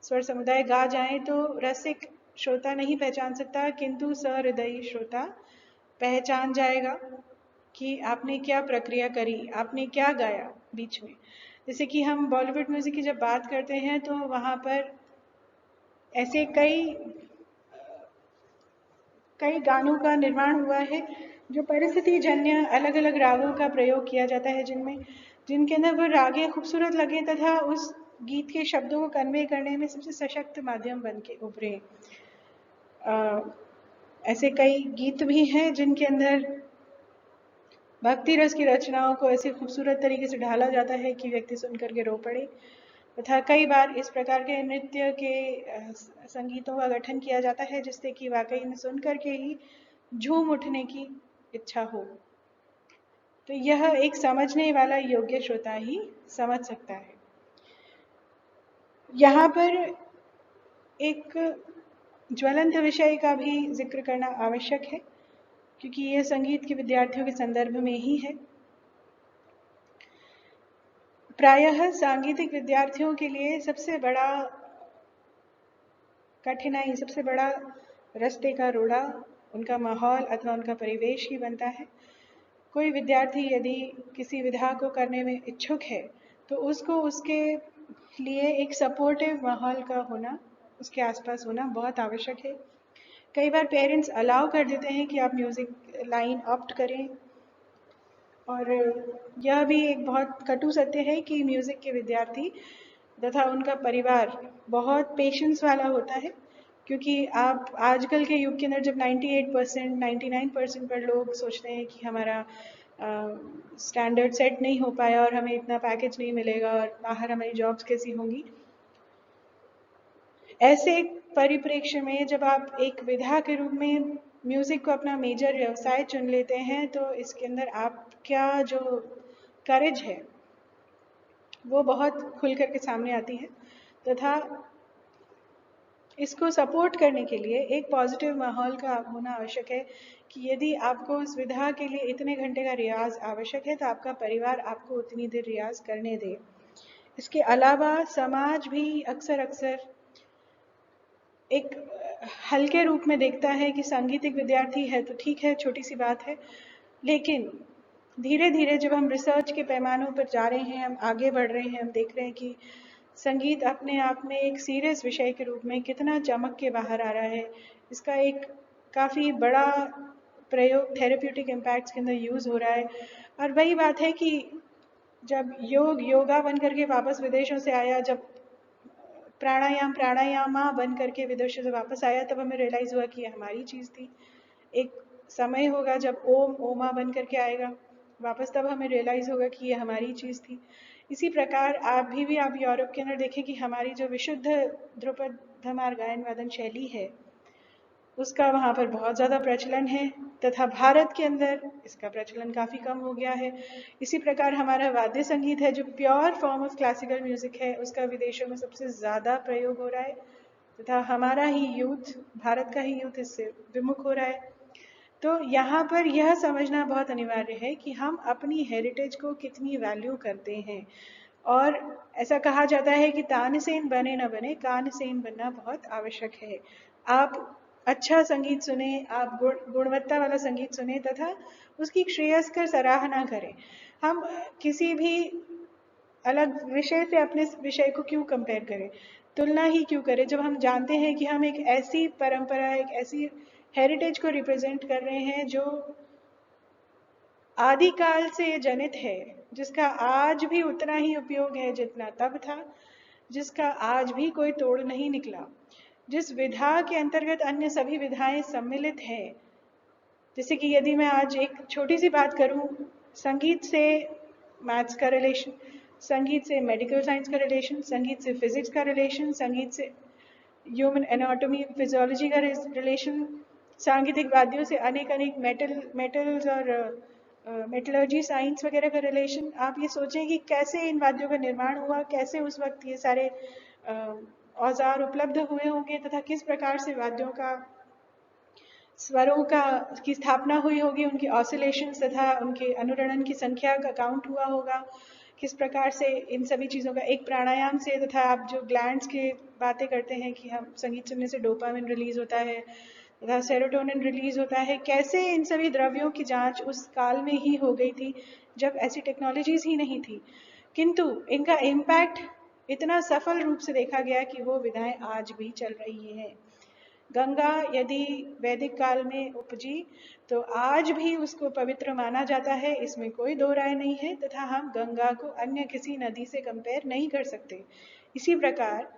स्वर समुदाय गा जाएं तो रसिक श्रोता नहीं पहचान सकता, किंतु सहृदयी श्रोता पहचान जाएगा कि आपने क्या प्रक्रिया करी, आपने क्या गाया बीच में। जैसे कि हम बॉलीवुड म्यूजिक की जब बात करते हैं तो वहाँ पर ऐसे कई गानों का निर्माण हुआ है जो परिस्थिति जन्य अलग अलग रागों का प्रयोग किया जाता है, जिनके अंदर वो रागें खूबसूरत लगे तथा उस गीत के शब्दों को कन्वे करने में सबसे सशक्त माध्यम बन के उभरे। ऐसे कई गीत भी हैं जिनके अंदर भक्ति रस की रचनाओं को ऐसे खूबसूरत तरीके से ढाला जाता है कि व्यक्ति सुन करके रो पड़े तथा कई बार इस प्रकार के नृत्य के संगीतों का गठन किया जाता है जिससे कि वाकई में सुन करके ही झूम उठने की इच्छा हो। तो यह एक समझने वाला योग्य श्रोता ही समझ सकता है। यहाँ पर एक ज्वलंत विषय का भी जिक्र करना आवश्यक है क्योंकि यह संगीत के विद्यार्थियों के संदर्भ में ही है। प्रायः सांगीतिक विद्यार्थियों के लिए सबसे बड़ा कठिनाई, सबसे बड़ा रास्ते का रोड़ा उनका माहौल अथवा उनका परिवेश ही बनता है। कोई विद्यार्थी यदि किसी विधा को करने में इच्छुक है तो उसको उसके लिए एक सपोर्टिव माहौल का होना, उसके आसपास होना बहुत आवश्यक है। कई बार पेरेंट्स अलाउ कर देते हैं कि आप म्यूज़िक लाइन ऑप्ट करें, और यह भी एक बहुत कटु सत्य है कि म्यूज़िक के विद्यार्थी तथा उनका परिवार बहुत पेशेंस वाला होता है, क्योंकि आप आजकल के युग के अंदर जब 98%, 99% पर लोग सोचते हैं कि हमारा स्टैंडर्ड सेट नहीं हो पाया और हमें इतना पैकेज नहीं मिलेगा और बाहर हमारी जॉब्स कैसी होंगी, ऐसे परिप्रेक्ष्य में जब आप एक विधा के रूप में म्यूज़िक को अपना मेजर व्यवसाय चुन लेते हैं तो इसके अंदर आपका जो करेज है वो बहुत खुल करके सामने आती है, तथा इसको सपोर्ट करने के लिए एक पॉजिटिव माहौल का होना आवश्यक है कि यदि आपको उस विधा के लिए इतने घंटे का रियाज आवश्यक है तो आपका परिवार आपको उतनी देर रियाज करने दे। इसके अलावा समाज भी अक्सर एक हल्के रूप में देखता है कि सांगीतिक विद्यार्थी है तो ठीक है, छोटी सी बात है, लेकिन धीरे धीरे जब हम रिसर्च के पैमानों पर जा रहे हैं, हम आगे बढ़ रहे हैं, हम देख रहे हैं कि संगीत अपने आप में एक सीरियस विषय के रूप में कितना चमक के बाहर आ रहा है, इसका एक काफ़ी बड़ा प्रयोग थेरेप्यूटिक इम्पैक्ट्स के अंदर यूज़ हो रहा है। और वही बात है कि जब योगा बन करके वापस विदेशों से आया, जब प्राणायामा बन करके विदेशों से वापस आया, तब हमें रियलाइज़ हुआ कि ये हमारी चीज़ थी। एक समय होगा जब ओमा बन करके आएगा वापस, तब हमें रियलाइज़ होगा कि ये हमारी चीज़ थी। इसी प्रकार आप यूरोप के अंदर देखें कि हमारी जो विशुद्ध ध्रुपद धमार गायन वादन शैली है उसका वहाँ पर बहुत ज़्यादा प्रचलन है, तथा भारत के अंदर इसका प्रचलन काफ़ी कम हो गया है। इसी प्रकार हमारा वाद्य संगीत है जो pure form of classical music है, उसका विदेशों में सबसे ज़्यादा प्रयोग हो रहा है, तथा हमारा ही यूथ, भारत का ही यूथ इससे विमुख हो रहा है। तो यहाँ पर यह समझना बहुत अनिवार्य है कि हम अपनी हेरिटेज को कितनी वैल्यू करते हैं। और ऐसा कहा जाता है कि तानसेन बने न बने, कानसेन बनना बहुत आवश्यक है। आप अच्छा संगीत सुने, आप गुणवत्ता वाला संगीत सुने तथा उसकी श्रेयस्कर सराहना करें। हम किसी भी अलग विषय से अपने विषय को क्यों कंपेयर करें, तुलना ही क्यों करें, जब हम जानते हैं कि हम एक ऐसी परंपरा, एक ऐसी हेरिटेज को रिप्रेजेंट कर रहे हैं जो आदिकाल से जनित है, जिसका आज भी उतना ही उपयोग है जितना तब था, जिसका आज भी कोई तोड़ नहीं निकला, जिस विधा के अंतर्गत अन्य सभी विधाएं सम्मिलित हैं। जैसे कि यदि मैं आज एक छोटी सी बात करूं, संगीत से मैथ्स का रिलेशन, संगीत से मेडिकल साइंस का रिलेशन, संगीत से फिजिक्स का रिलेशन, संगीत से ह्यूमन एनाटॉमी फिजियोलॉजी का रिलेशन, सांगीतिक वाद्यों से अनेक मेटल्स और मेटलर्जी साइंस वगैरह का रिलेशन, आप ये सोचें कि कैसे इन वाद्यों का निर्माण हुआ, कैसे उस वक्त ये सारे औजार उपलब्ध हुए होंगे, तथा किस प्रकार से वाद्यों का स्वरों की स्थापना हुई होगी, उनकी ऑसिलेशंस तथा उनके अनुरणन की संख्या का काउंट हुआ होगा, किस प्रकार से इन सभी चीज़ों का एक प्राणायाम से, तथा आप जो ग्लैंड्स की बातें करते हैं कि हम संगीत सुनने से डोपामिन रिलीज होता है तथा सेरोटोनिन रिलीज होता है, कैसे इन सभी द्रव्यों की जांच उस काल में ही हो गई थी जब ऐसी टेक्नोलॉजीज ही नहीं थी, किंतु इनका इम्पैक्ट इतना सफल रूप से देखा गया कि वो विधाएं आज भी चल रही हैं। गंगा यदि वैदिक काल में उपजी तो आज भी उसको पवित्र माना जाता है, इसमें कोई दो राय नहीं है, तथा हम गंगा को अन्य किसी नदी से कंपेयर नहीं कर सकते। इसी प्रकार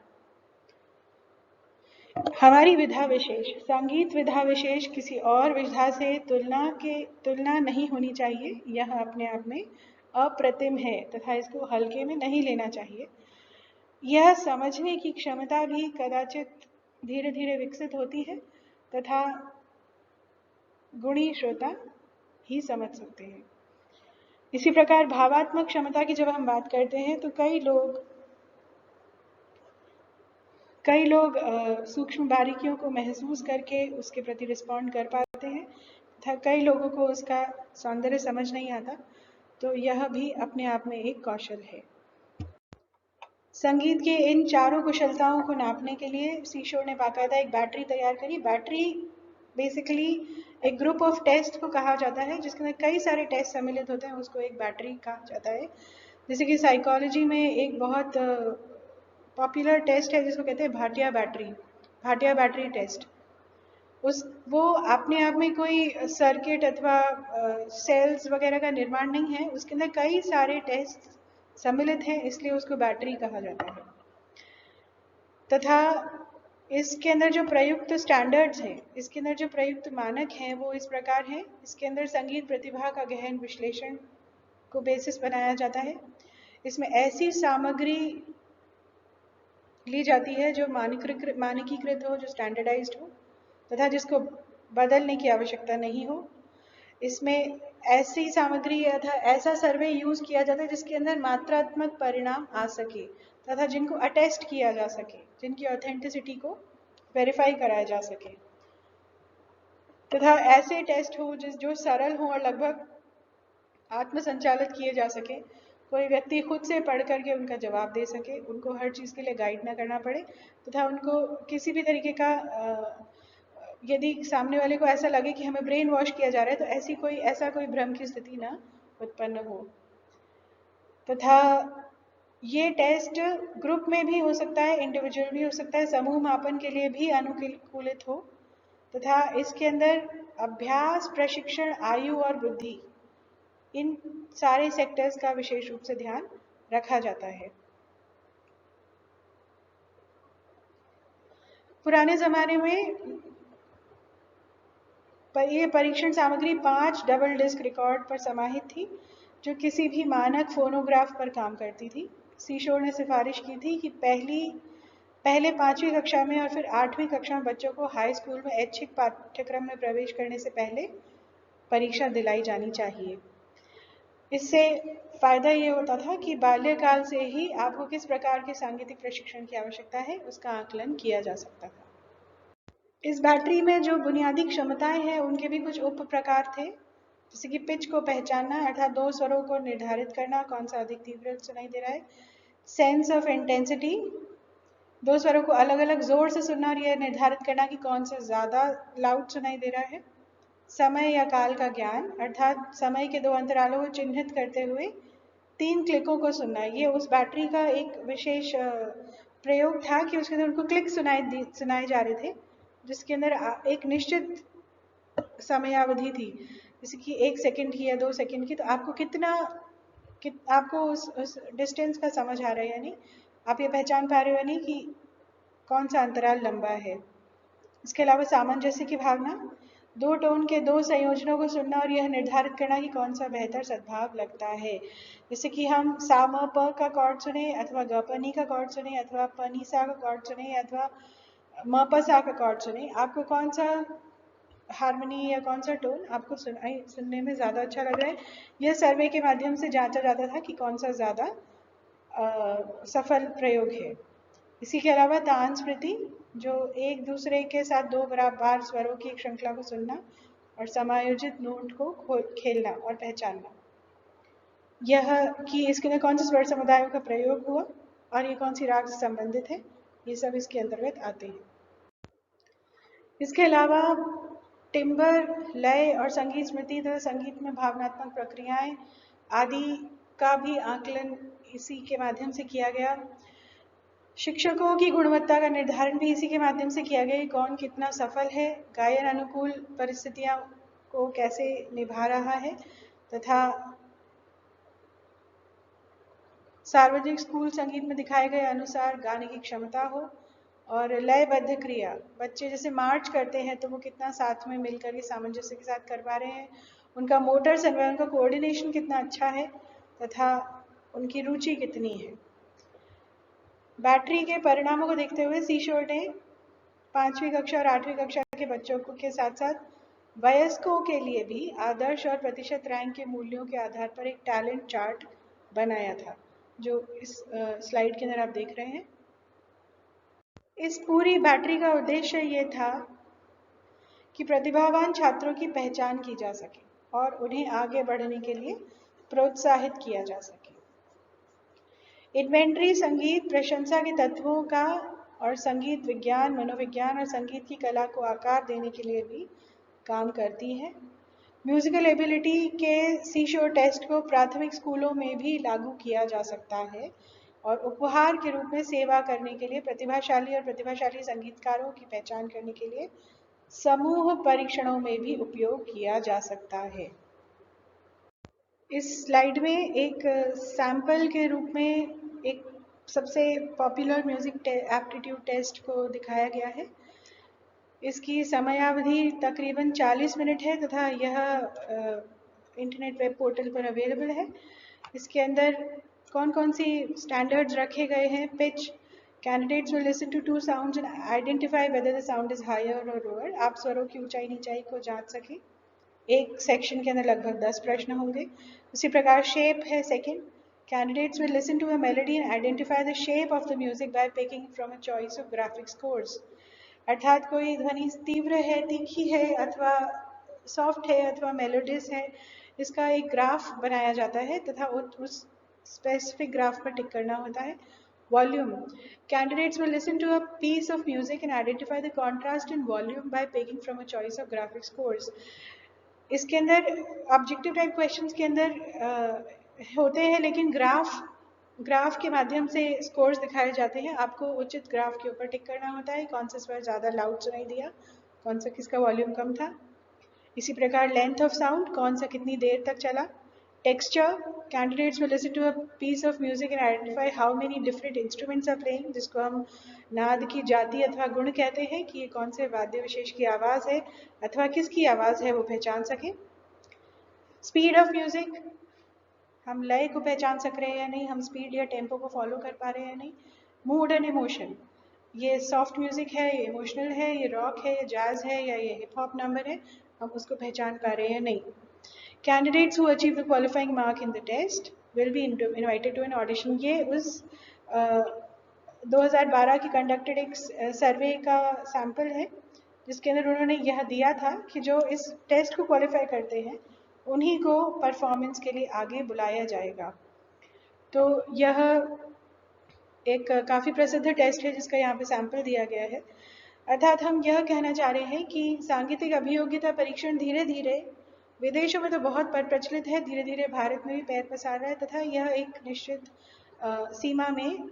हमारी विधा विशेष, संगीत विधा विशेष किसी और विधा से तुलना नहीं होनी चाहिए। यह अपने आप में अप्रतिम है तथा इसको हल्के में नहीं लेना चाहिए। यह समझने की क्षमता भी कदाचित धीरे धीरे विकसित होती है तथा गुणी श्रोता ही समझ सकते हैं। इसी प्रकार भावात्मक क्षमता की जब हम बात करते हैं तो कई लोग सूक्ष्म बारीकियों को महसूस करके उसके प्रति रिस्पॉन्ड कर पाते हैं तथा कई लोगों को उसका सौंदर्य समझ नहीं आता, तो यह भी अपने आप में एक कौशल है। संगीत के इन चारों कुशलताओं को नापने के लिए सीशोर ने बाकायदा एक बैटरी तैयार करी। बैटरी बेसिकली एक ग्रुप ऑफ टेस्ट को कहा जाता है, जिसके अंदर कई सारे टेस्ट सम्मिलित होते हैं, उसको एक बैटरी कहा जाता है। जैसे कि साइकोलॉजी में एक बहुत पॉपुलर टेस्ट है जिसको कहते हैं भाटिया बैटरी टेस्ट। वो अपने आप में कोई सर्किट अथवा सेल्स वगैरह का निर्माण नहीं है, उसके अंदर कई सारे टेस्ट सम्मिलित हैं, इसलिए उसको बैटरी कहा जाता है। तथा इसके अंदर जो प्रयुक्त स्टैंडर्ड्स हैं, इसके अंदर जो प्रयुक्त मानक हैं, वो इस प्रकार हैं। इसके अंदर संगीत प्रतिभा का गहन विश्लेषण को बेसिस बनाया जाता है। इसमें ऐसी सामग्री ली जाती है जो मानकीकृत हो, जो स्टैंडर्डाइज्ड हो, तथा जिसको बदलने की आवश्यकता नहीं हो। इसमें ऐसी सामग्री तथा ऐसा सर्वे यूज किया जाता है जिसके अंदर मात्रात्मक परिणाम आ सके तथा जिनको अटेस्ट किया जा सके, जिनकी ऑथेंटिसिटी को वेरीफाई कराया जा सके, तथा ऐसे टेस्ट हो जो सरल हो और लगभग आत्मसंचालित किए जा सके। कोई व्यक्ति खुद से पढ़ करके उनका जवाब दे सके, उनको हर चीज़ के लिए गाइड ना करना पड़े, तथा उनको किसी भी तरीके का यदि सामने वाले को ऐसा लगे कि हमें ब्रेन वॉश किया जा रहा है, तो ऐसा कोई भ्रम की स्थिति ना उत्पन्न हो। तथा ये टेस्ट ग्रुप में भी हो सकता है, इंडिविजुअल भी हो सकता है, समूह मापन के लिए भी अनुकूलित हो। तथा इसके अंदर अभ्यास, प्रशिक्षण, आयु और बुद्धि, इन सारे सेक्टर्स का विशेष रूप से ध्यान रखा जाता है। पुराने जमाने में ये परीक्षण सामग्री 5 डबल डिस्क रिकॉर्ड पर समाहित थी, जो किसी भी मानक फोनोग्राफ पर काम करती थी। सीशोर ने सिफारिश की थी कि पहले 5वीं कक्षा में और फिर 8वीं कक्षा में बच्चों को हाई स्कूल में ऐच्छिक पाठ्यक्रम में प्रवेश करने से पहले परीक्षा दिलाई जानी चाहिए। इससे फायदा ये होता था कि बाल्यकाल से ही आपको किस प्रकार के सांगीतिक प्रशिक्षण की आवश्यकता है, उसका आकलन किया जा सकता था। इस बैटरी में जो बुनियादी क्षमताएं हैं, उनके भी कुछ उप प्रकार थे, जैसे कि पिच को पहचानना, अर्थात दो स्वरों को निर्धारित करना, कौन सा अधिक तीव्र सुनाई दे रहा है। सेंस ऑफ इंटेंसिटी, दो स्वरों को अलग अलग जोर से सुनना और यह निर्धारित करना कि कौन सा ज्यादा लाउड सुनाई दे रहा है। समय या काल का ज्ञान, अर्थात समय के दो अंतरालों को चिन्हित करते हुए 3 क्लिकों को सुनना। ये उस बैटरी का एक विशेष प्रयोग था कि उसके अंदर उनको क्लिक सुनाए जा रहे थे, जिसके अंदर एक निश्चित समयावधि थी, जैसे कि 1 सेकंड की या 2 सेकंड की, तो आपको आपको उस डिस्टेंस का समझ आ रहा है, यानी आप ये पहचान पा रहे हो यानी कि कौन सा अंतराल लंबा है। इसके अलावा सामंजस्य की भावना, दो टोन के दो संयोजनों को सुनना और यह निर्धारित करना कि कौन सा बेहतर सद्भाव लगता है। जैसे कि हम सा म प का कॉर्ड सुने अथवा ग प नी का कॉर्ड सुने अथवा प नी सा का कॉर्ड सुने अथवा म प सा का कॉर्ड सुने, आपको कौन सा हारमोनी या कौन सा टोन आपको सुनने में ज़्यादा अच्छा लग रहा है। यह सर्वे के माध्यम से जांचा जाता था कि कौन सा ज़्यादा सफल प्रयोग है। इसी के अलावा तान स्मृति, जो एक दूसरे के साथ दो बराबर स्वरों की एक श्रृंखला को सुनना और समायोजित नोट को खेलना और पहचानना, यह कि इसके अंदर कौन से स्वर समुदायों का प्रयोग हुआ और ये कौन सी राग से संबंधित है, ये सब इसके अंतर्गत आते हैं। इसके अलावा टिम्बर, लय और संगीत स्मृति तथा संगीत में भावनात्मक प्रक्रियाएं आदि का भी आकलन इसी के माध्यम से किया गया। शिक्षकों की गुणवत्ता का निर्धारण भी इसी के माध्यम से किया गया, कौन कितना सफल है, गायन अनुकूल परिस्थितियां को कैसे निभा रहा है, तथा सार्वजनिक स्कूल संगीत में दिखाए गए अनुसार गाने की क्षमता हो, और लयबद्ध क्रिया, बच्चे जैसे मार्च करते हैं तो वो कितना साथ में मिलकर के सामंजस्य के साथ कर पा रहे हैं, उनका मोटर संवेदन, उनका कोऑर्डिनेशन कितना अच्छा है, तथा उनकी रुचि कितनी है। बैटरी के परिणामों को देखते हुए सीशोर ने 5वीं कक्षा और 8वीं कक्षा के बच्चों के साथ साथ वयस्कों के लिए भी आदर्श और प्रतिशत रैंक के मूल्यों के आधार पर एक टैलेंट चार्ट बनाया था, जो इस स्लाइड के अंदर आप देख रहे हैं। इस पूरी बैटरी का उद्देश्य ये था कि प्रतिभावान छात्रों की पहचान की जा सके और उन्हें आगे बढ़ने के लिए प्रोत्साहित किया जा सके। इन्वेंटरी संगीत प्रशंसा के तत्वों का और संगीत विज्ञान, मनोविज्ञान और संगीत की कला को आकार देने के लिए भी काम करती है। म्यूजिकल एबिलिटी के सीशोर टेस्ट को प्राथमिक स्कूलों में भी लागू किया जा सकता है और उपहार के रूप में सेवा करने के लिए प्रतिभाशाली और प्रतिभाशाली संगीतकारों की पहचान करने के लिए समूह परीक्षणों में भी उपयोग किया जा सकता है। इस स्लाइड में एक सैंपल के रूप में एक सबसे पॉपुलर म्यूजिक एप्टीट्यूड टेस्ट को दिखाया गया है। इसकी समयावधि तकरीबन 40 मिनट है तथा यह इंटरनेट वेब पोर्टल पर अवेलेबल है। इसके अंदर कौन कौन सी स्टैंडर्ड्स रखे गए हैं। Pitch, candidates will listen to 2 sounds and identify whether the sound is higher or lower. आप स्वरों की ऊंचाई नीचाई को जांच सकें। एक सेक्शन के अंदर लगभग 10 प्रश्न होंगे। उसी प्रकार शेप है second, candidates will listen to a melody and identify the shape of the music by picking from a choice of graphic scores. अर्थात कोई ध्वनि तीव्र है, तीखी है अथवा सॉफ्ट है अथवा मेलोडियस है, इसका एक ग्राफ बनाया जाता है तथा उस स्पेसिफिक ग्राफ पर टिक करना होता है। Volume, candidates will listen to a piece of music and identify the contrast in volume by picking from a choice of graphic scores. इसके अंदर ऑब्जेक्टिव टाइप क्वेश्चंस के अंदर होते हैं, लेकिन ग्राफ के माध्यम से स्कोर्स दिखाए जाते हैं। आपको उचित ग्राफ के ऊपर टिक करना होता है, कौन सा स्वर ज़्यादा लाउड सुनाई दिया, कौन सा किसका वॉल्यूम कम था। इसी प्रकार लेंथ ऑफ साउंड, कौन सा कितनी देर तक चला। Texture, candidates will listen to a piece of music and identify how many different instruments are playing, जिसको हम नाद की जाति अथवा गुण कहते हैं कि ये कौन से वाद्य विशेष की आवाज़ है अथवा किसकी आवाज़ है वो पहचान सकें। स्पीड ऑफ म्यूजिक, हम लय को पहचान सक रहे हैं या नहीं, हम स्पीड या टेम्पो को फॉलो कर पा रहे हैं या नहीं। मूड एंड इमोशन, ये सॉफ्ट म्यूजिक है, ये इमोशनल है, ये रॉक है, ये जैज है या ये हिप हॉप नंबर है, हम उसको पहचान पा रहे हैं या नहीं। Candidates who achieve the qualifying mark in the test will be invited to an audition. ये उस 2012 की कंडक्टेड एक सर्वे का सैंपल है जिसके अंदर उन्होंने यह दिया था कि जो इस टेस्ट को क्वालिफाई करते हैं उन्हीं को परफॉर्मेंस के लिए आगे बुलाया जाएगा। तो यह एक काफ़ी प्रसिद्ध टेस्ट है जिसका यहाँ पे सैंपल दिया गया है। अर्थात हम यह कहना चाह रहे हैं कि सांगीतिक अभियोग्यता परीक्षण धीरे धीरे, विदेशों में तो बहुत प्रचलित है, धीरे धीरे भारत में भी पैर पसार रहा है तथा यह एक निश्चित सीमा में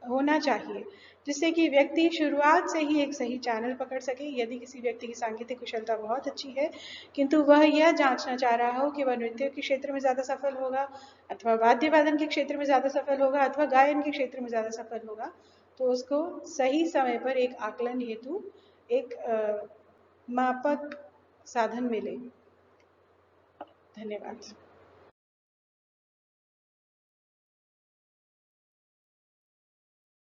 होना चाहिए जिससे कि व्यक्ति शुरुआत से ही एक सही चैनल पकड़ सके। यदि किसी व्यक्ति की सांगीतिक कुशलता बहुत अच्छी है किंतु वह यह जांचना चाह रहा हो कि वह नृत्य के क्षेत्र में ज़्यादा सफल होगा अथवा वाद्य वादन के क्षेत्र में ज़्यादा सफल होगा अथवा गायन के क्षेत्र में ज़्यादा सफल होगा, तो उसको सही समय पर एक आकलन हेतु एक मापक साधन मिले। धन्यवाद।